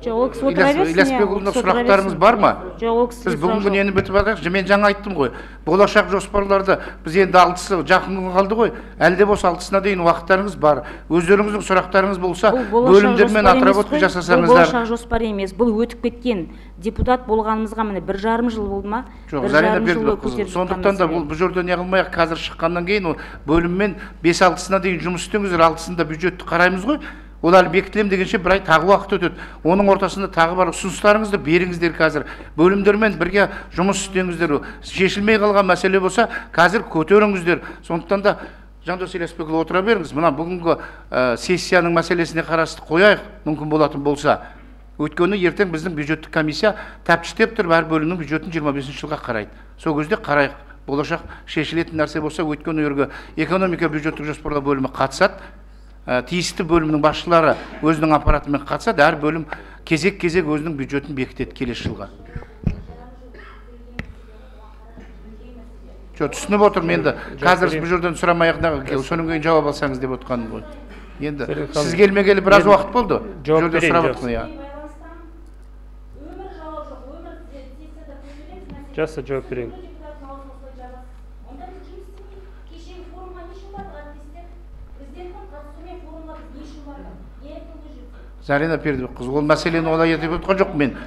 Ильясбекұлына сұрақтарыңыз бар ма? Біз бүгінгі нені бітіп жатырмыз. Мен жаңа айттым ғой, болашақ жоспарларды біз енді 6-сы жақын қалды ғой, әлде болса 6-сына дейін уақыттарыңыз бар. Өздеріңіздің сұрақтарыңыз болса, бөлімдермен отработка жасасаңыздар. Бұл болашақ жоспар емес, бұл өтіп кеткен. Депутат болғанымызға міне 1,5 жыл болды ма? Жоқ, Зарина Бердібекқызы, сондықтан да бұл жерде не қылмайық, қазір шыққаннан кейін бөліммен 5-6-сына дейін жұмыс істеңіздер, 6-сында бюджетті қараймыз ғой. Ол әлі бекітілем дегенше бір ай тағы уақыт өтеді. Оның ортасында тағы бар ұсыныстарыңызды беріңіздер қазір. Бөлімдермен бірге жұмыс істеңіздер. Шешілмей қалған мәселе болса, қазір көтеріңіздер. Сондықтан да Жандос Ильясбекұлы отыра беріңіз. Мына бүгінгі сессияның мәселесіне қарасты қояйық, мүмкін болатын болса. Өйткені ертең біздің бюджеттік комиссия тәптіштеп тұрып әр бөлімнің бюджетін 25 жылға қарайды. Сол кезде қарайық. Болашақ шешілетін нәрсе болса, өйткені економика бюджеттік жоспарлау бөлімі қатысады. тиісті бөлімнің басшылары өзінің аппаратымен қатысады, әр бөлім кезек-кезек өзінің бюджетін бекітеді келесі жылға. Түсініп отырмын, енді қазір бұл жерден сұрамай-ақ соның кейін жауап алсаңыз деп отқаным ғой. Енді сіз келмегелі біраз уақыт болды. Жауап берейін. Жақсы, жауап берейін. Зарина Пердібекқызы, ол мәселені олай етіп отқан жоқ мен.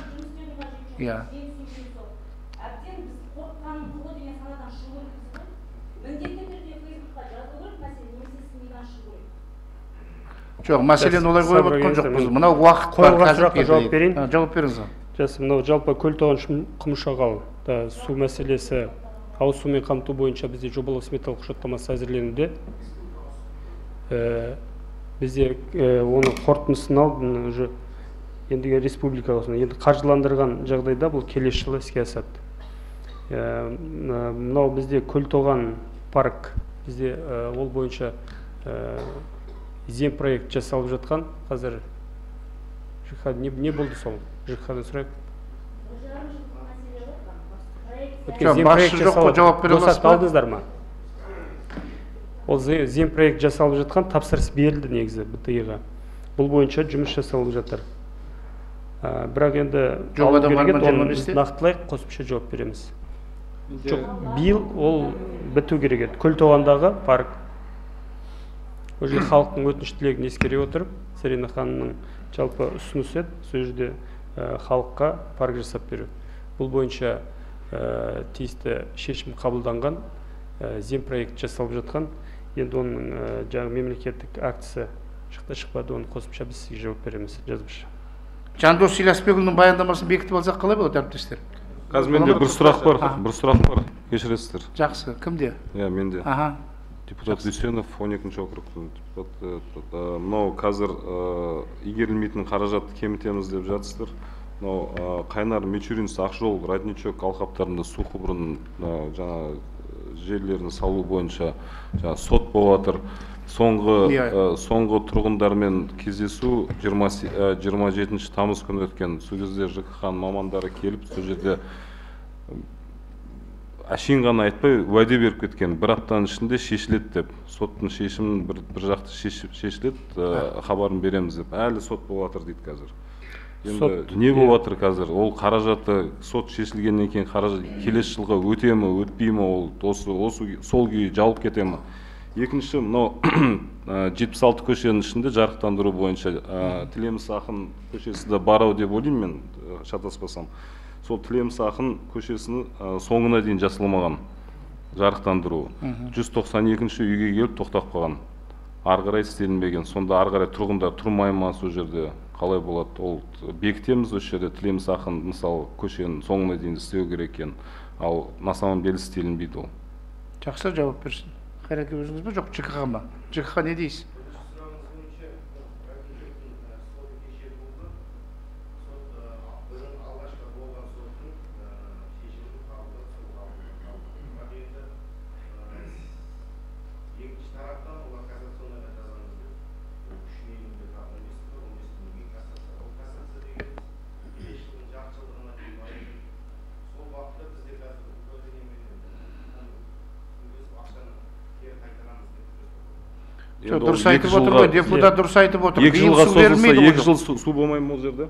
Жоқ, мәселені олай қойып отқан жоқпыз. Мынау уақыт бар. Жауап берейін. Жауап беріңіз. Жақсы, мынау жалпы Көлтоған Құмшағал су мәселесі ауыз сумен қамту бойынша бізде жобалық сметалық құжаттамасы әзірленуде. Бізде оны қорытындысын алып, ендігі республикаға енді қаржыландырған жағдайда бұл келесі жылы іске асады. Мынау бізде Көлтоған парк, бізде ол бойынша земпроект жасалып жатқан. Қазір не болды сол? ЖКХ-дан сұрайық. Басшы жоқ қой, жауап бере аласыз ба? Алдыңыздар ма? Ол земпроект жасалып жатқан, тапсырыс берілді негізі БТИ-ға. Бұл бойынша жұмыс жасалып жатыр. Бірақ енді нақтылайық, қосымша жауап береміз. Биыл ол біту керек еді. Көлтоғандағы парк. Ол жерде халықтың өтініш тілегін ескере отырып, Зарина ханымның жалпы ұсынысы еді, сол жерде халыққа парк жасап беру. Бұл бойынша тиісті шешім қабылданған, земпроект жасалып жатқан. Енді оның жаңағы мемлекеттік актісі шықты-шықпады, оны қосымша біз сізге жауап береміз, жазбыша. Жандос Иласпекұлының баяндамасын бекітіп алсақ қалай болады, әріптестер? Қазір менде бір сұрақ бар, кешіресіздер. Жақсы, кімде? Менде. Депутат Дүйсенов, 12-ші округтың депутаты. Мынау қазір игерілмейтін қаражатты кемітеміз деп жатсыздар. Мынау Қайнар, Мичуринск, Ақжол, Родничок алқаптарында су құбырын жаңа жерлерін салу бойынша сот болып жатыр. Соңғы тұрғындармен кездесу 27 тамыз күні өткен. Сол кезде ЖКХ мамандары келіп, сол жерде әшейін ғана айтпай уәде беріп кеткен. Бір аптаның ішінде шешіледі деп, соттың шешімін бір жақты шешіледі, хабарын береміз деп. Әлі сот болып жатыр дейді қазір. Енді не болып жатыр қазір? Ол қаражаты сот шешілгеннен кейін келесі жылға өте ме, өтпей ме, ол сол күйі жауып кете ме? Екінші, мынау 76 көшенің ішінде жарықтандыру бойынша Тілеміс Ақын көшесі де бар ау деп ойлаймын мен, шатаспасам. Сол Тілеміс Ақын көшесінің соңына дейін жасалмаған жарықтандыру. 192-ші үйге келіп тоқтап қалған. Арғарай істелінбеген. Сонда арғарай тұрғындар тұрмай ма сол жерде? Қалай болады? Ол бекітеміз осы жерде Тілеміс Ақын мысалы көшенің соңына дейін істеу керек екен. Ал на самом деле істелінбейді ол. Жақсы, жауап берсін. Қайрат өзіңіз бе, жоқ ЖКХ ма? ЖКХ не дейсіз? Дұрыс айтып отыр ғой, депутат дұрыс айтып отыр. 2 жылға созылса, 2 жыл су болмай ма ол жерде?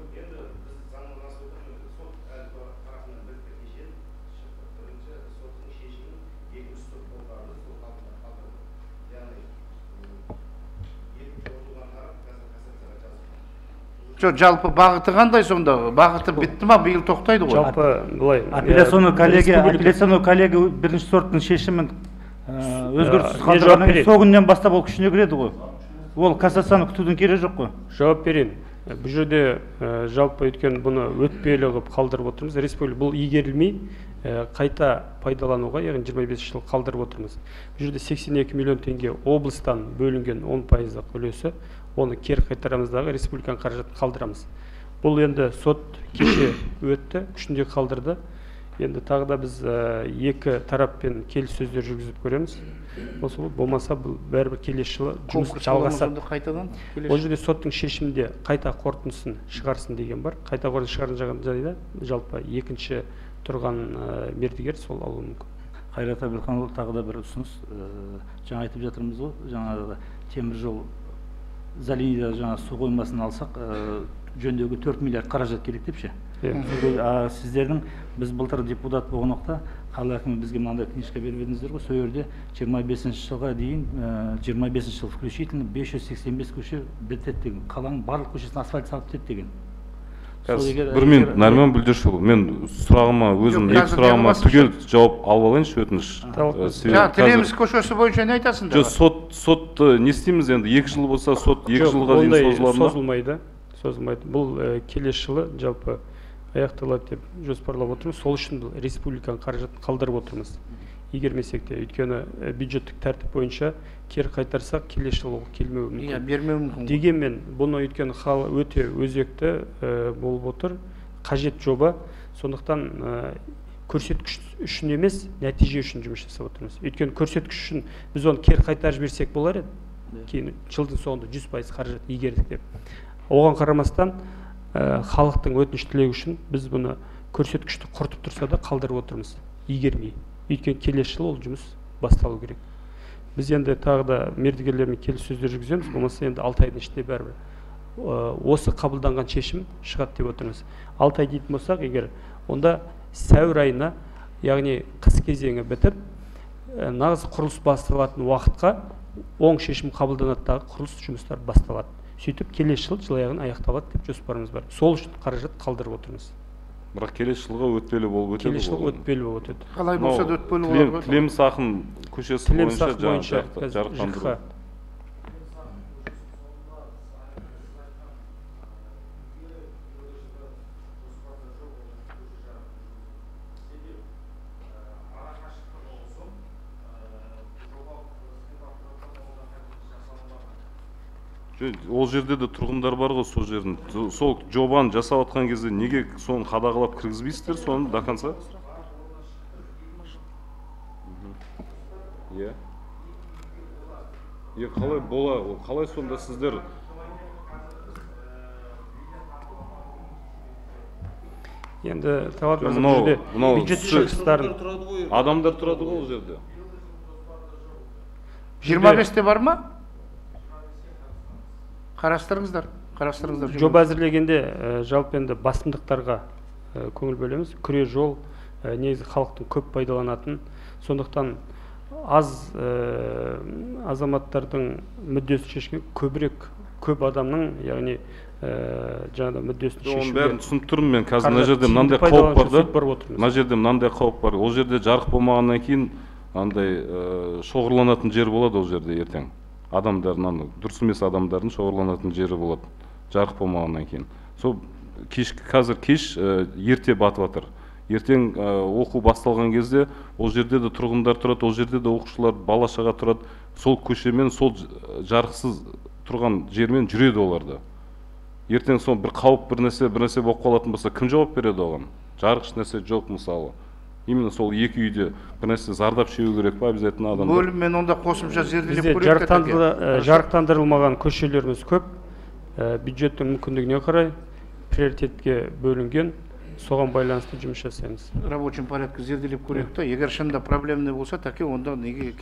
Жалпы бағыты қандай сонда? Бағыты бітті ма, биыл тоқтайды ғой? Жалпы былай. Апелляционный коллегия бірінші сорттың шешімін өзгеріссіз қалдырғаннан сол күннен бастап ол күшіне кіреді ғой. Ол кассацияны күтудің керегі жоқ қой. Жауап берейін. Бұл жерде жалпы өткен бұны өтпелі қылып қалдырып отырмыз. Республика бұл игерілмей қайта пайдалануға, яғни 25 жыл қалдырып отырмыз. Бұл жерде 82 миллион теңге облыстан бөлінген 10% үлесі, оны кері қайтарамыздағы республиканың қаражатын қалдырамыз. Бұл енді сот кеше өтті, күшінде қалдырды. Енді тағы да біз екі тараппен келіссөздер жүргізіп көреміз. Осы болмаса бұл бәрібір келесі жылы жұмыс жалғасады. Қайтадан Ол жерде соттың шешімінде қайта қорытындысын шығарсын деген бар. Қайта қорытынды шығарған жағдайда жалпы екінші тұрған мердігер сол алуы мүмкін. Қайрат Әбілханұлы, тағы да бір ұсыныс. Жаңа айтып жатырмыз ғой, жаңағы темір жол Залинияда жаңа су қоймасын алсақ, жөндеуге 4 миллиард қаражат керек деп ше. Сіздердің, біз былтыр депутат болған уақытта қала әкімі бізге мынандай книжка беріп едіңіздер ғой, сол жерде 25 жылға дейін 25 жыл включительно 585 көше бітеді деген, қаланың барлық көшесін асфальт салып бітеді деген. Бір минут, Нарман Бүлдіршұлы, мен сұрағыма, өзім екі сұрағыма түгел жауап алып алайыншы, өтініш. Тілеміс көшесі бойынша не айтасыңдар? Сот не істейміз енді, 2 жыл болса, сот 2 жылға дейін созылады ма? Созылмайды. Бұл келесі жылы жалпы аяқталады деп жоспарлап отырмыз. Сол үшін бұл республиканың қаражатын қалдырып отырмыз. Егермесек те, өйткені бюджеттік тәртіп бойынша кері қайтарсақ, келесі жылы келмеуі мүмкін. Бермеуі мүмкін. Дегенмен, бұны өйткені өте өзекті болып отыр, қажет жоба. Сондықтан көрсеткіш үшін емес, нәтиже үшін жұмыс жасап отырмыз. Өйткені көрсеткіш үшін біз оны кері қайтарып жіберсек болар еді. Кейін жылдың соңында 100% қаражат игердік деп. Оған қарамастан халықтың өтініш тілегі үшін біз бұны көрсеткішті құртып тұрса да қалдырып отырмыз, игермей. Өйткені келесі жылы ол жұмыс басталу керек. Біз енді тағы да мердігерлермен келіссөздер жүргіземіз, болмаса енді 6 айдың ішінде бәрібір осы қабылданған шешім шығады деп отырмыз. 6 ай дейтін болсақ, егер онда сәуір айына, яғни қыс кезеңі бітіп, нағыз құрылыс басталатын уақытқа оң шешім қабылданатындағы құрылыс жұмыстары басталады. Сөйтіп келесі жыл аяғын аяқталады деп жоспарымыз бар. Сол үшін қаражат қалдырып отырмыз. Бірақ келесі жылға өтпелі болып өтеді. Келесі жылға өтпелі болып өтеді. Қалай болса да өтпелі болады. Тілеміс ақын көшесі бойынша жарықтандыру. Ол жерде де тұрғындар бар ғой, сол жердің. Сол жобаны жасап атқан кезде неге соны қадағалап кіргізбейсіздер, соны до конца? Қалай бола, қалай сонда сіздер? Енді Талап жерде бюджет шығыстарын. Адамдар тұрады ғой ол жерде. 25-те бар ма? Қарастырыңыздар. Жоба әзірлегенде жалпы енді басымдықтарға көңіл бөлеміз. Күре жол негізі халықтың көп пайдаланатын, сондықтан аз азаматтардың мүддесін шешкен көп адамның, яғни жаңада мүддесін шешуге. Оның бәрін түсініп тұрмын мен. Қазір мына жерде мынандай қауіп бар да. Мына жерде мынандай қауіп бар. Ол жерде жарық болмағаннан кейін андай шоғырланатын жер болады ол жерде ертең. Адамдардың, дұрыс емес адамдардың шоғырланатын жері болады, жарық болмағаннан кейін. Сол қазір кеш ерте батып жатыр. Ертең оқу басталған кезде ол жерде де тұрғындар тұрады, ол жерде де оқушылар, бала шаға тұрады. Сол көшемен, сол жарықсыз тұрған жермен жүреді оларды. Ертең сол бір қауіп, бір нәрсе болып қалатын болса, кім жауап береді оған? Жарық нәрсе жоқ мысалы. Именно сол екі үйде бір нәрсе зардап шегу керек па, обязательно адамдар? Бөліммен онда қосымша зерделеп көрейік. Жарықтандырылмаған көшелеріміз көп. Бюджеттің мүмкіндігіне қарай приоритетке бөлінген, соған байланысты жұмыс жасаймыз. Рабочий порядка зерделеп көрейік та, егер шында проблемный болса, таки онда неге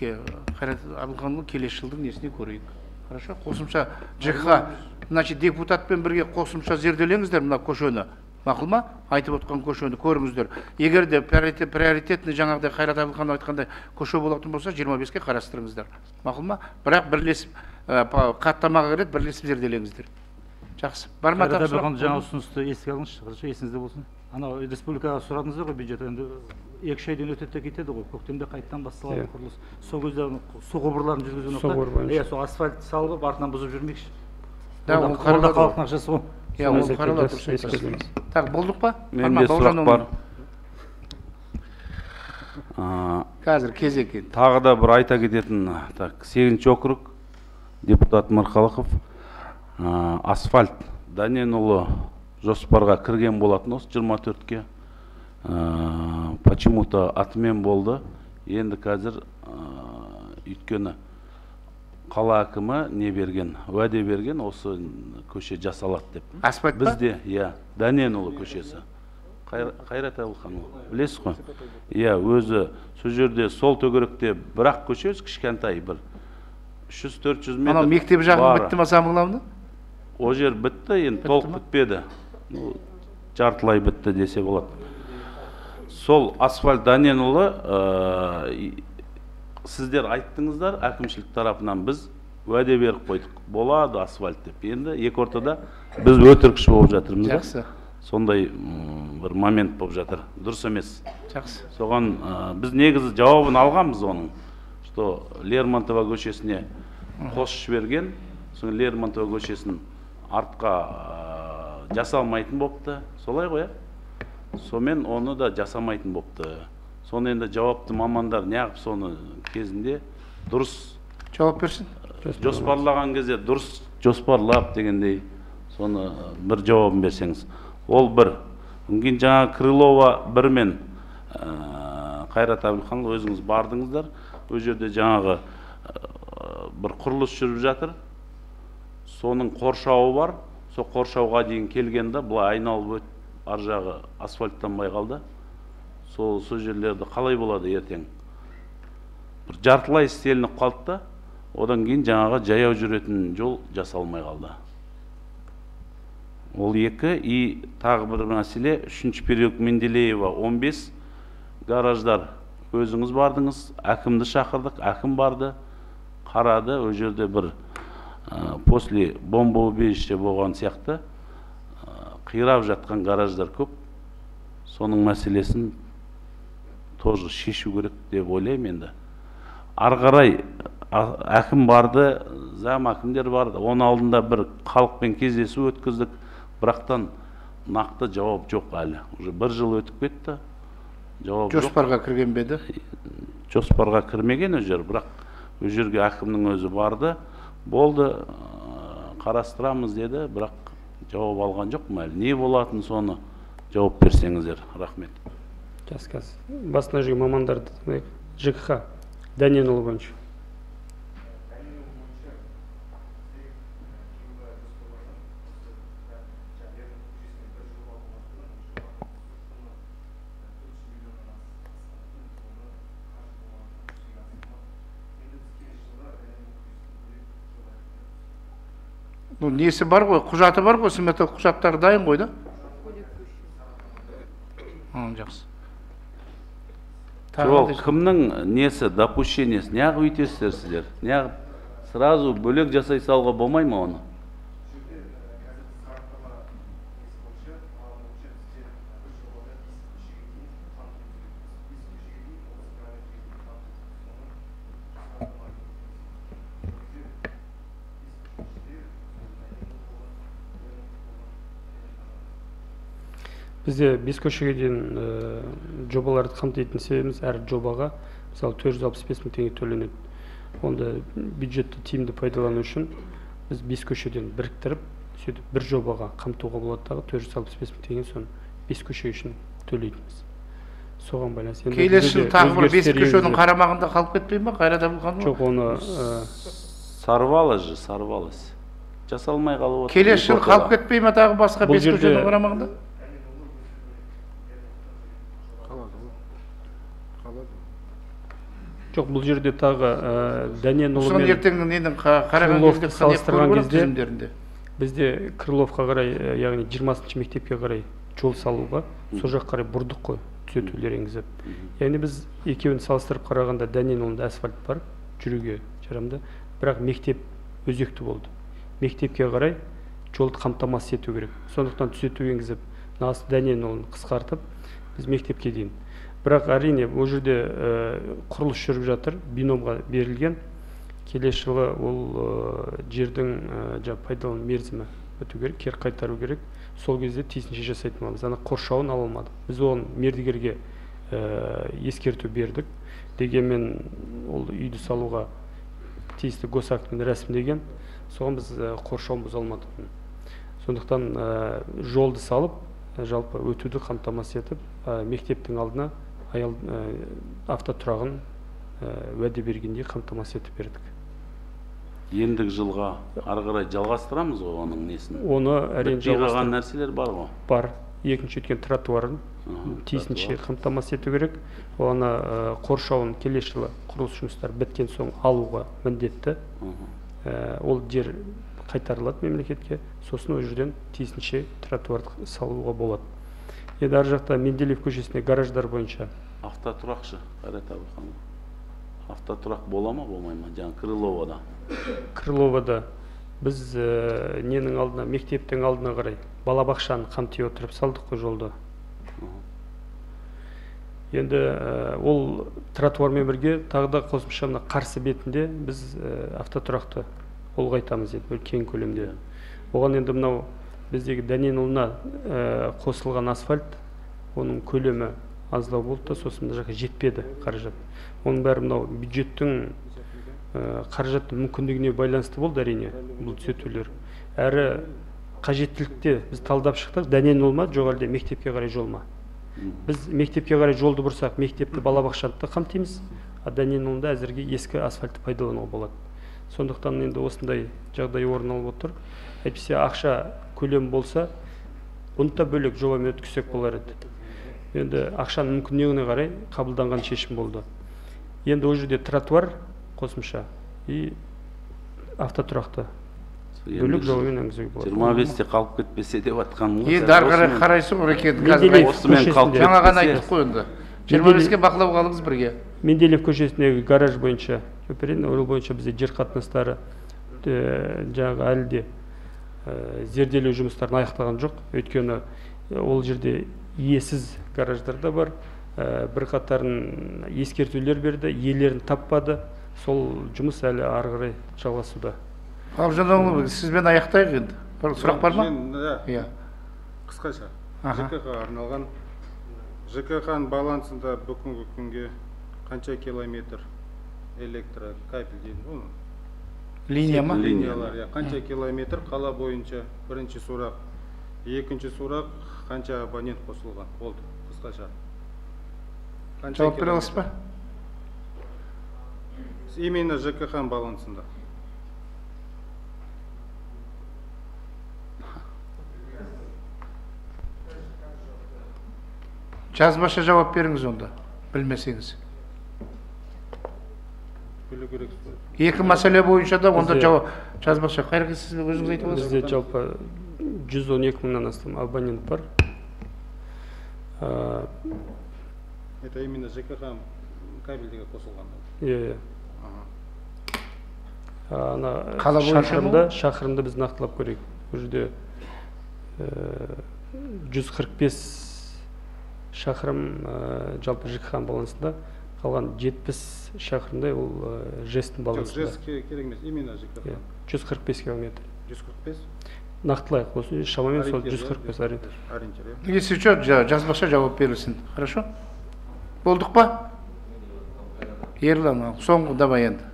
Қайрат Әбілханұлы келесі жылдың несіне көрейік. Хорошо, қосымша ЖКХ, значит, депутатпен бірге қосымша зерделеңіздер мына көшені. Мақұл ма? Айтып отқан көшені көріңіздер. Егер де приоритетный жаңағыдай Қайрат Әбілханұлы айтқандай көше болатын болса, 25-ке қарастырыңыздар. Мақұл ма? Бірақ бірлесіп қаттамаға кіреді, бірлесіп зерделеңіздер. Жақсы. Бар ма тапсырма? Қайрат Әбілханұлы жаңа ұсынысты еске алыңызшы, есіңізде болсын. Анау республикаға сұрадыңыздар ғой бюджет, енді 2 айдан өтеді кетеді ғой, көктемде қайттан басталады құрылыс. Сол кезде су құбырларын жүргізген уақытта, сол асфальт салып, артынан бұзып жүрмекші. Ол қаралады. Халықтың ақшасы ғой. Ол қаралады. Так, болдық па? Менде сұрақ бар. Қазір кезек еді. Тағы да бір айта кететін, 8-ші округ, депутат Мырқалықов, асфальт Даненұлы жоспарға кірген болатын осы 24-ке. почему-то атымен болды. Енді қазір өйткені қала әкімі не берген, уәде берген, осы көше жасалады деп. Асфальт па? Бізде, Дәненұлы көшесі. Қайрат Әбілханұлы, білесіз ғой? Өзі сол жерде сол төгіректе бірақ көше кішкентай бір 300-400 метр. Анау мектеп жағын бітті ма Самғылауында? О жер бітті, енді толық бітпеді. Жартылай бітті десе болады. Сол асфальт Дәненұлы сіздер айттыңыздар, әкімшілік тарапынан біз уәде беріп қойдық. Болады асфальт деп. Енді екі ортада біз өтірікші болып жатырмыз. Жақсы. Сондай бір момент болып жатыр. Дұрыс емес. Жақсы. Соған біз негізі жауабын алғанбыз оның. Что Лермонтова көшесіне қосып жіберген, соң Лермонтова көшесін артқа жасалмайтын бопты. Солай ғой, Сомен оны да жасамайтын бопты. Соны енді жауапты мамандар неғып соны кезінде дұрыс жауап берсін. Жоспарлаған кезде дұрыс жоспарлап дегендей соны бір жауабын берсеңіз. Ол бір. Кейін жаңа Крылова бір мен Қайрат Әбілханұлы өзіңіз бардыңыздар. Ол жерде жаңағы бір құрылыс жүріп жатыр. Соның қоршауы бар. Сол қоршауға дейін келгенде бұлай айналып өтіп, ар жағы асфальттанбай қалды. Сол жерлерді қалай болады ертең? Бір жартылай істелініп қалды да, одан кейін жаңағы жаяу жүретін жол жасалмай қалды. Ол екі. И тағы бір мәселе, 3-ші переулок Менделеева 15 гараждар өзіңіз бардыңыз, әкімді шақырдық, әкім барды, қарады, ол жерде бір после бомбоубежище болған сияқты қирап жатқан гараждар көп. Соның мәселесін тоже шешу керек деп ойлаймын енді. Ары қарай әкім барды, зам әкімдер барды. Оның алдында бір халықпен кездесу өткіздік, бірақтан нақты жауап жоқ әлі. Уже бір жыл өтіп кетті. Жауап жоқ. Жоспарға кірген беді? Жоспарға кірмеген ол жер, бірақ ол жерге әкімнің өзі барды. Болды, қарастырамыз деді, бірақ жауап алған жоқ ма әлі? Не болатын соны жауап берсеңіздер. Рахмет. Жақсы. Басына жүрген мамандарды ЖКХ Дәненұлы бойынша. Несі бар ғой, құжаты бар ғой, сметалық құжаттары дайын ғой да? Жақсы. Жоқ, кімнің несі, допущениесі, неғып өйтесіздер сіздер? Неғып сразу бөлек жасай салға болмай ма оны? Бізде 5 көшеге дейін жобаларды қамтитын себебіміз әр жобаға мысалы 465 мың теңге төленеді. Онда бюджетті тиімді пайдалану үшін біз 5 көшеден біріктіріп, сөйтіп бір жобаға қамтуға болады дағы 465 мың теңге соны 5 көше үшін төлейтінбіз. Соған байланысты. Келесі жыл тағы бір 5 көшенің қарамағында қалып кетпей ме, Қайрат Әбілханұлы? Жоқ, оны сарвалыс. Жасалмай қалып отыр. Келесі жыл қалып кетпей ме тағы басқа 5 көшенің қарамағында? Жоқ, бұл жерде тағы Дәненұлы мен Крыловты салыстырған кезде бізде Крыловқа қарай, яғни 20-ші мектепке қарай жол салуға сол жақ қарай бұрдық қой, түзетулер енгізіп. Яғни біз екеуін салыстырып қарағанда Дәненұлында асфальт бар, жүруге жарамды, бірақ мектеп өзекті болды. Мектепке қарай жолды қамтамасыз ету керек. Сондықтан түзету енгізіп, Дәненұлын қысқартып, біз мектепке дейін. Бірақ әрине, ол жерде құрылыс жүріп жатыр, биномға берілген. Келесі жылы ол жердің пайдалану мерзімі өту керек, кері қайтару керек. Сол кезде тиісінше жасайтын боламыз. Ана қоршауын ала алмады. Біз оны мердігерге ескерту бердік. Дегенмен ол үйді салуға тиісті госактімен рәсімдеген. Соған біз қоршауын бұза алмадық. Сондықтан жолды салып, жалпы өтуді қамтамасыз етіп, мектептің алдына автотұрағын уәде бергендей қамтамасыз етіп бердік. Ендігі жылға ары қарай жалғастырамыз ғой оның несін? Оны әрине жалғастырған нәрселер бар ғой? Бар. Екінші өткен тротуарын тиісінше қамтамасыз ету керек. Оны қоршауын келесі жылы құрылыс жұмыстары біткен соң алуға міндетті. Ол жер қайтарылады мемлекетке, сосын ол жерден тиісінше тротуарды салуға болады. Енді ар жақта Менделеев көшесінде гараждар бойынша автотұрақшы Қайрат Абылхан. Автотұрақ бола ма, болмай ма? Жаңа Крыловада. Крыловада біз ненің алдына, мектептің алдына қарай балабақшаны қамти отырып салдық қой жолды. Енді ол тротуармен бірге тағы да қосымша қарсы бетінде біз автотұрақты ұлғайтамыз енді кең көлемде. Оған енді мынау біздегі Дәненұлына қосылған асфальт, оның көлемі аздау болды да, сосын мына жаққа жетпеді қаражат. Оның бәрі мынау бюджеттің қаражаттың мүмкіндігіне байланысты болды әрине бұл түзетулер. Әрі қажеттілікте біз талдап шықтық, Дәненұл ма, жоқ әлде мектепке қарай жол ма? Біз мектепке қарай жолды бұрсақ, мектепті балабақшаны қамтимыз, а Дәненұлында әзірге ескі асфальтты пайдалануға болады. Сондықтан енді осындай жағдай орын алып отыр. Әйтпесе ақша көлем болса, бұны да бөлек жобамен өткізсек болар еді. Енді ақшаның мүмкіндігіне қарай қабылданған шешім болды. Енді ол жерде тротуар қосымша и автотұрақты бөлек жобамен енгізуге болады. 25-те қалып кетпесе деп жатқан ғой. Енді ары қарай қарайсың ғой екен. Жаңа ғана айтып қойынды. 25-ке бақылауға алыңыз бірге. Менделеев көшесіндегі гараж бойынша, ол бойынша бізде жер қатынастары жаңағы әлі де зерделеу жұмыстарын аяқталған жоқ. Өйткені ол жерде иесіз гараждар да бар. Бірқатарын ескертулер берді, иелерін таппады. Сол жұмыс әлі ары қарай жалғасуда. Ғалымжан, сізбен аяқтайық енді. Сұрақ бар ма? Иә. Қысқаша. ЖКХ-ға арналған. ЖКХ-ның балансында бүгінгі күнге қанша километр электрокабель дейді? Линия ма? Линиялар, қанша километр қала бойынша? Бірінші сұрақ. Екінші сұрақ, қанша абонент қосылған? Болды, қысқаша. Жауап бере аласыз ба? Именно ЖКХ-ның балансында. Жазбаша жауап беріңіз онда, білмесеңіз. Білу керексіз. Екі мәселе бойынша да онда жауап жазбаша. Қайрақы сіз өзіңіз айтып оласыз? Бізде жалпы 112 мыңнан астам абонент бар. Это именно ЖКХ кабельдегі қосылған. Иә. Ана шақырымда біз нақтылап көрейік. Бұл жерде 145 шақырым жалпы ЖКХ балансында, қалған 70 шақырымдай ол жестің балансында. Жест керек емес, именно ЖКХ. 145 километр. 145? Нақтылайық, осы шамамен сол 145 ориентир. Если что, жазбаша жауап берілсін. Хорошо? Болдық па? Ерлан, соңғы давай енді.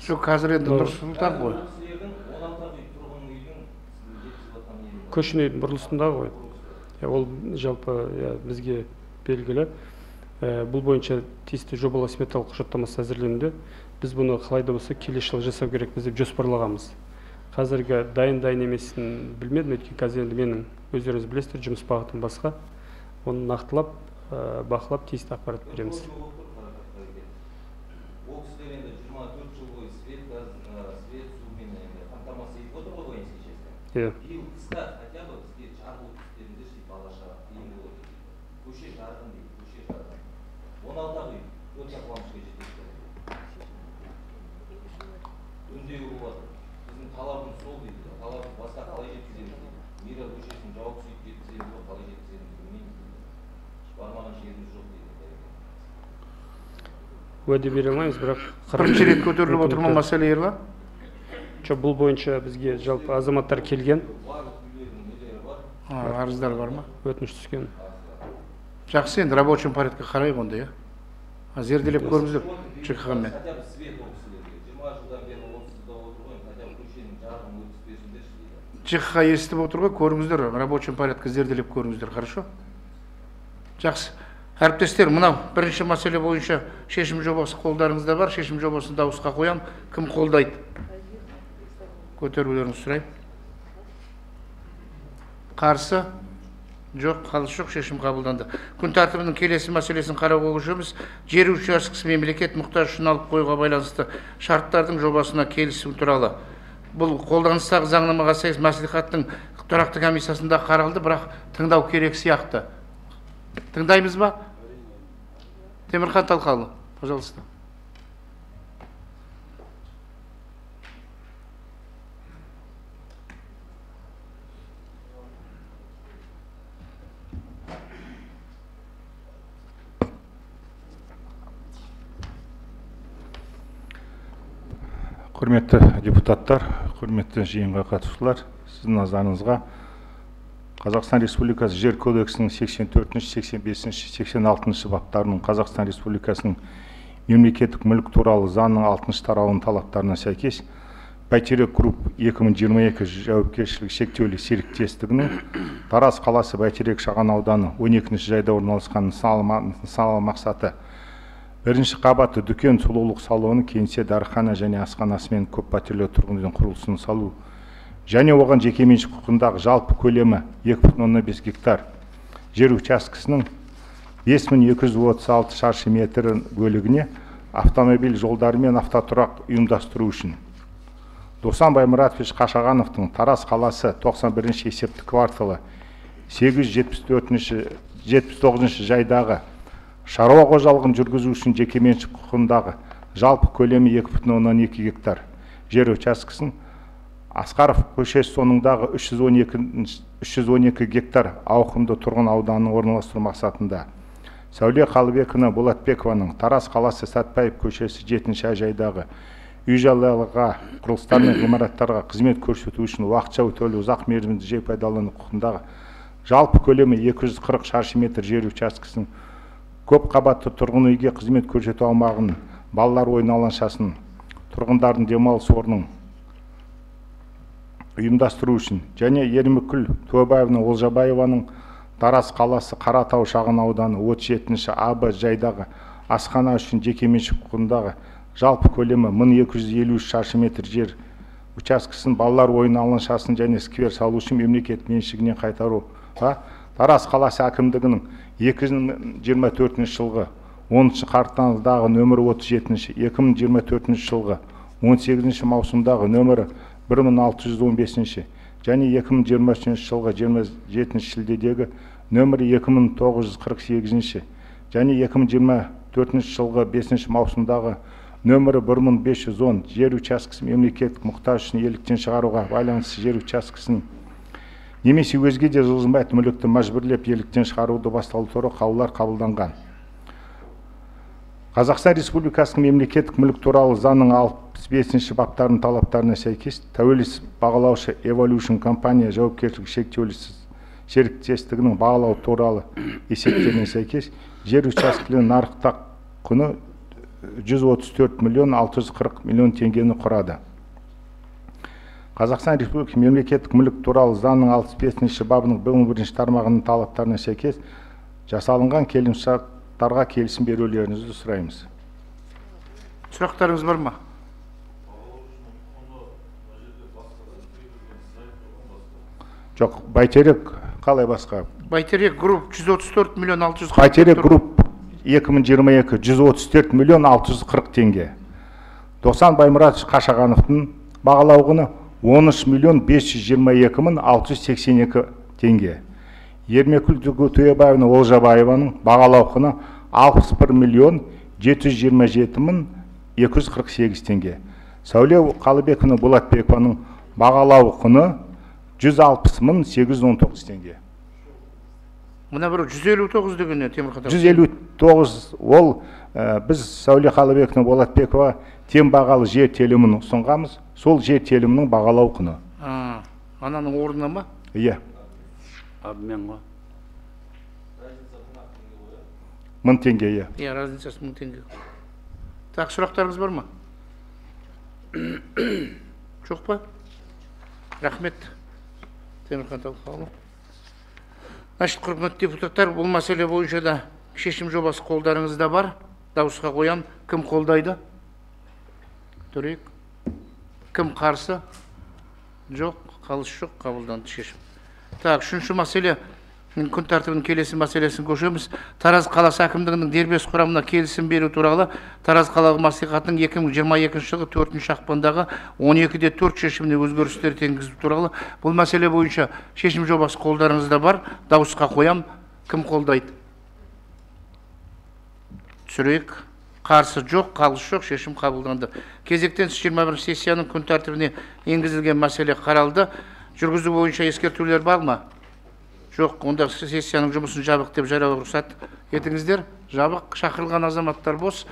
Şu қазір енді Нұрсұлтан ғой. Көшін үйдің бұрылысында ғой. Ол жалпы бізге белгілі. Бұл бойынша тиісті жобалау сметалық құжаттамасы әзірленуде. Біз бұны қалай да болса келесі жылы жасау керекпіз деп жоспарлағанбыз. Қазіргі дайын емесін білмедім, өйткені қазір енді менің өздеріңіз білесіздер, жұмыс бағытым басқа. Оны нақтылап, бақылап тиісті ақпарат береміз. Биыл қыста хотя бы бізге жарық өткізтерінде бала шаға қиын болады. Көше жарқын дейді, көше уәде бере алмаймыз, бірақ бірінші рет көтеріліп отыр ма мәселе, Ерлан? бұл бойынша бізге жалпы азаматтар келген, арыздар бар ма? өтініш түскен. Жақсы, енді рабочий порядкқа қарайық онда, иә. Зерделеп көріңіздер ЖКХ-мен. ЖКХ естіп отыр ғой, көріңіздер, рабочий порядкқа зерделеп көріңіздер, хорошо? Жақсы. Әріптестер, мынау бірінші мәселе бойынша шешім жобасы қолдарыңызда бар, шешім жобасын дауысқа қоям. Кім қолдайды? Көтерулеріңізді сұрайым. Қарсы? Жоқ, қалыс жоқ, шешім қабылданды. Күн тәртібінің келесі мәселесін қарауға көшеміз. Жер учаскесі мемлекет мұқтаж үшін алып қоюға байланысты шарттардың жобасына келісу туралы. Бұл қолданыстағы заңнамаға сәйкес мәслихаттың тұрақты комиссиясында қаралды, бірақ тыңдау керек сияқты. Тыңдаймыз ба? Темірхан Талқалы, пожалуйста. Құрметті депутаттар, құрметті жиынға қатысушылар, сіздің назарыңызға Қазақстан Республикасы Жер кодексінің 84-ші, 85-ші, 86-ші баптарының Қазақстан Республикасының мемлекеттік мүлік туралы заңның 6-шы тарауының талаптарына сәйкес Бәйтерек Групп 2022 жауапкершілігі шектеулі серіктестігінің Тараз қаласы Бәйтерек шағын ауданы 12-ші жайда орналасқан нысаналы мақсаты бірінші қабатты дүкен, сұлулық салоны, кеңсе, дәріхана және асханасымен көп пәтерлі тұрғын үйдің құрылысын салу және оған жекеменшік құқығындағы жалпы көлемі 2,5 гектар жер учаскесінің 5236 шаршы метр бөлігіне автомобиль жолдары мен автотұрақ ұйымдастыру үшін Досан Баймұратович Қашағановтың Тараз қаласы 91-ші есептік кварталы 879-ші жайдағы шаруа қожалығын жүргізу үшін жекеменшік құқығындағы жалпы көлемі 2,2 гектар жер учаскесін Асқаров көшесі соңындағы 312 гектар ауқымды тұрғын ауданын орналастыру мақсатында Сәуле Қалыбекова Болатбекованың Тараз қаласы Сәтпаев көшесі 7-ші жайдағы үй жайларға, құрылыстар мен ғимараттарға қызмет көрсету үшін уақытша өтеулі ұзақ мерзімді жер пайдалану құқығындағы жалпы көлемі 240 шаршы метр жер учаскесін көп қабатты тұрғын үйге қызмет көрсету аумағын, балалар ойын алаңшасын, тұрғындардың демалыс орнын ұйымдастыру үшін және Ермекүл Төбаевна Олжабаеваның Тараз қаласы Қаратау шағын ауданы 37-ші АБ жайдағы асхана үшін жекеменшік құқығындағы жалпы көлемі 1253 шаршы метр жер учаскесін балалар ойын алаңшасын және сквер салу үшін мемлекет меншігінен қайтаруға Тараз қаласы әкімдігінің 2024 жылғы 10-шы қарттаңыздағы нөмірі 37-ші, 2024 жылғы 18-ші маусымдағы нөмірі 1615-ші және 2023 жылғы 27-ші шілдедегі нөмірі 2948-ші және 2024 жылғы 5-ші маусымдағы нөмірі 1510 жер учаскесі мемлекеттік мұқтаж үшін иеліктен шығаруға байланысты жер учаскесін немесе өзге де жылжымайтын мүлікті мәжбүрлеп иеліктен шығаруды басталу туралы қаулылар қабылданған. Қазақстан Республикасының мемлекеттік мүлік туралы заңның 65-ші баптарының талаптарына сәйкес тәуелсіз бағалаушы Evolution компания жауапкершілігі шектеулі серіктестігінің бағалау туралы есептеріне сәйкес жер учаскелерінің нарықтық құны 134 миллион 640 миллион теңгені құрады. Қазақстан Республикасы мемлекеттік мүлік туралы заңның 65-ші бабының 1-ші тармағының талаптарына сәйкес жасалынған келісімшарттарға келісім берулеріңізді сұраймыз. Сұрақтарыңыз бар ма? Жоқ, Бәйтерек қалай басқа? Бәйтерек Групп 134 миллион 640. Бәйтерек Групп 2022 134 миллион 640 теңге. Досан Баймұратович Қашағановтың бағалау құны 13 миллион 522 мың 682 теңге. Ермекүл Төбаевна Олжабаеваның бағалау құны 61 миллион 727.248 теңге. Сәуле Қалыбекова Болатбекованың бағалау құны 160.819 теңге. Мына бір 159 дегенне Темірхан. 159 ол біз Сәуле Қалыбекова Болатбекова тең бағалы жер телімін ұсынғанбыз. Сол жер телімінің бағалау құны. Ананың орнына ма? Иә. Абмен ғой. 1000 теңге, иә. Иә, разницасы 1000 теңге. Так, сұрақтарыңыз бар ма? Жоқ па? Рахмет. Темірхан Талқалы. Значит, құрметті депутаттар, бұл мәселе бойынша да шешім жобасы қолдарыңызда бар. Дауысқа қоям. Кім қолдайды? Төрейік. Кім қарсы? Жоқ, қалыс жоқ, қабылданды шешім. Так, үшінші мәселе, күн тәртібінің келесі мәселесін көшеміз. Тараз қаласы әкімдігінің дербес құрамына келісім беру туралы Тараз қалалық мәслихатының 2022 жылғы 4 ақпандағы 12-де 4 шешіміне өзгерістер енгізу туралы. Бұл мәселе бойынша шешім жобасы қолдарыңызда бар. Дауысқа қоям. Кім қолдайды? Түсірейік. Қарсы жоқ, қалыс жоқ, шешім қабылданды. Кезектен 21 сессияның күн тәртібіне енгізілген мәселе қаралды. Жүргізу бойынша ескертулер бар ма? Жоқ, онда сессияның жұмысын жабық деп жариялауға рұқсат етіңіздер. Жабық, шақырылған азаматтар бос.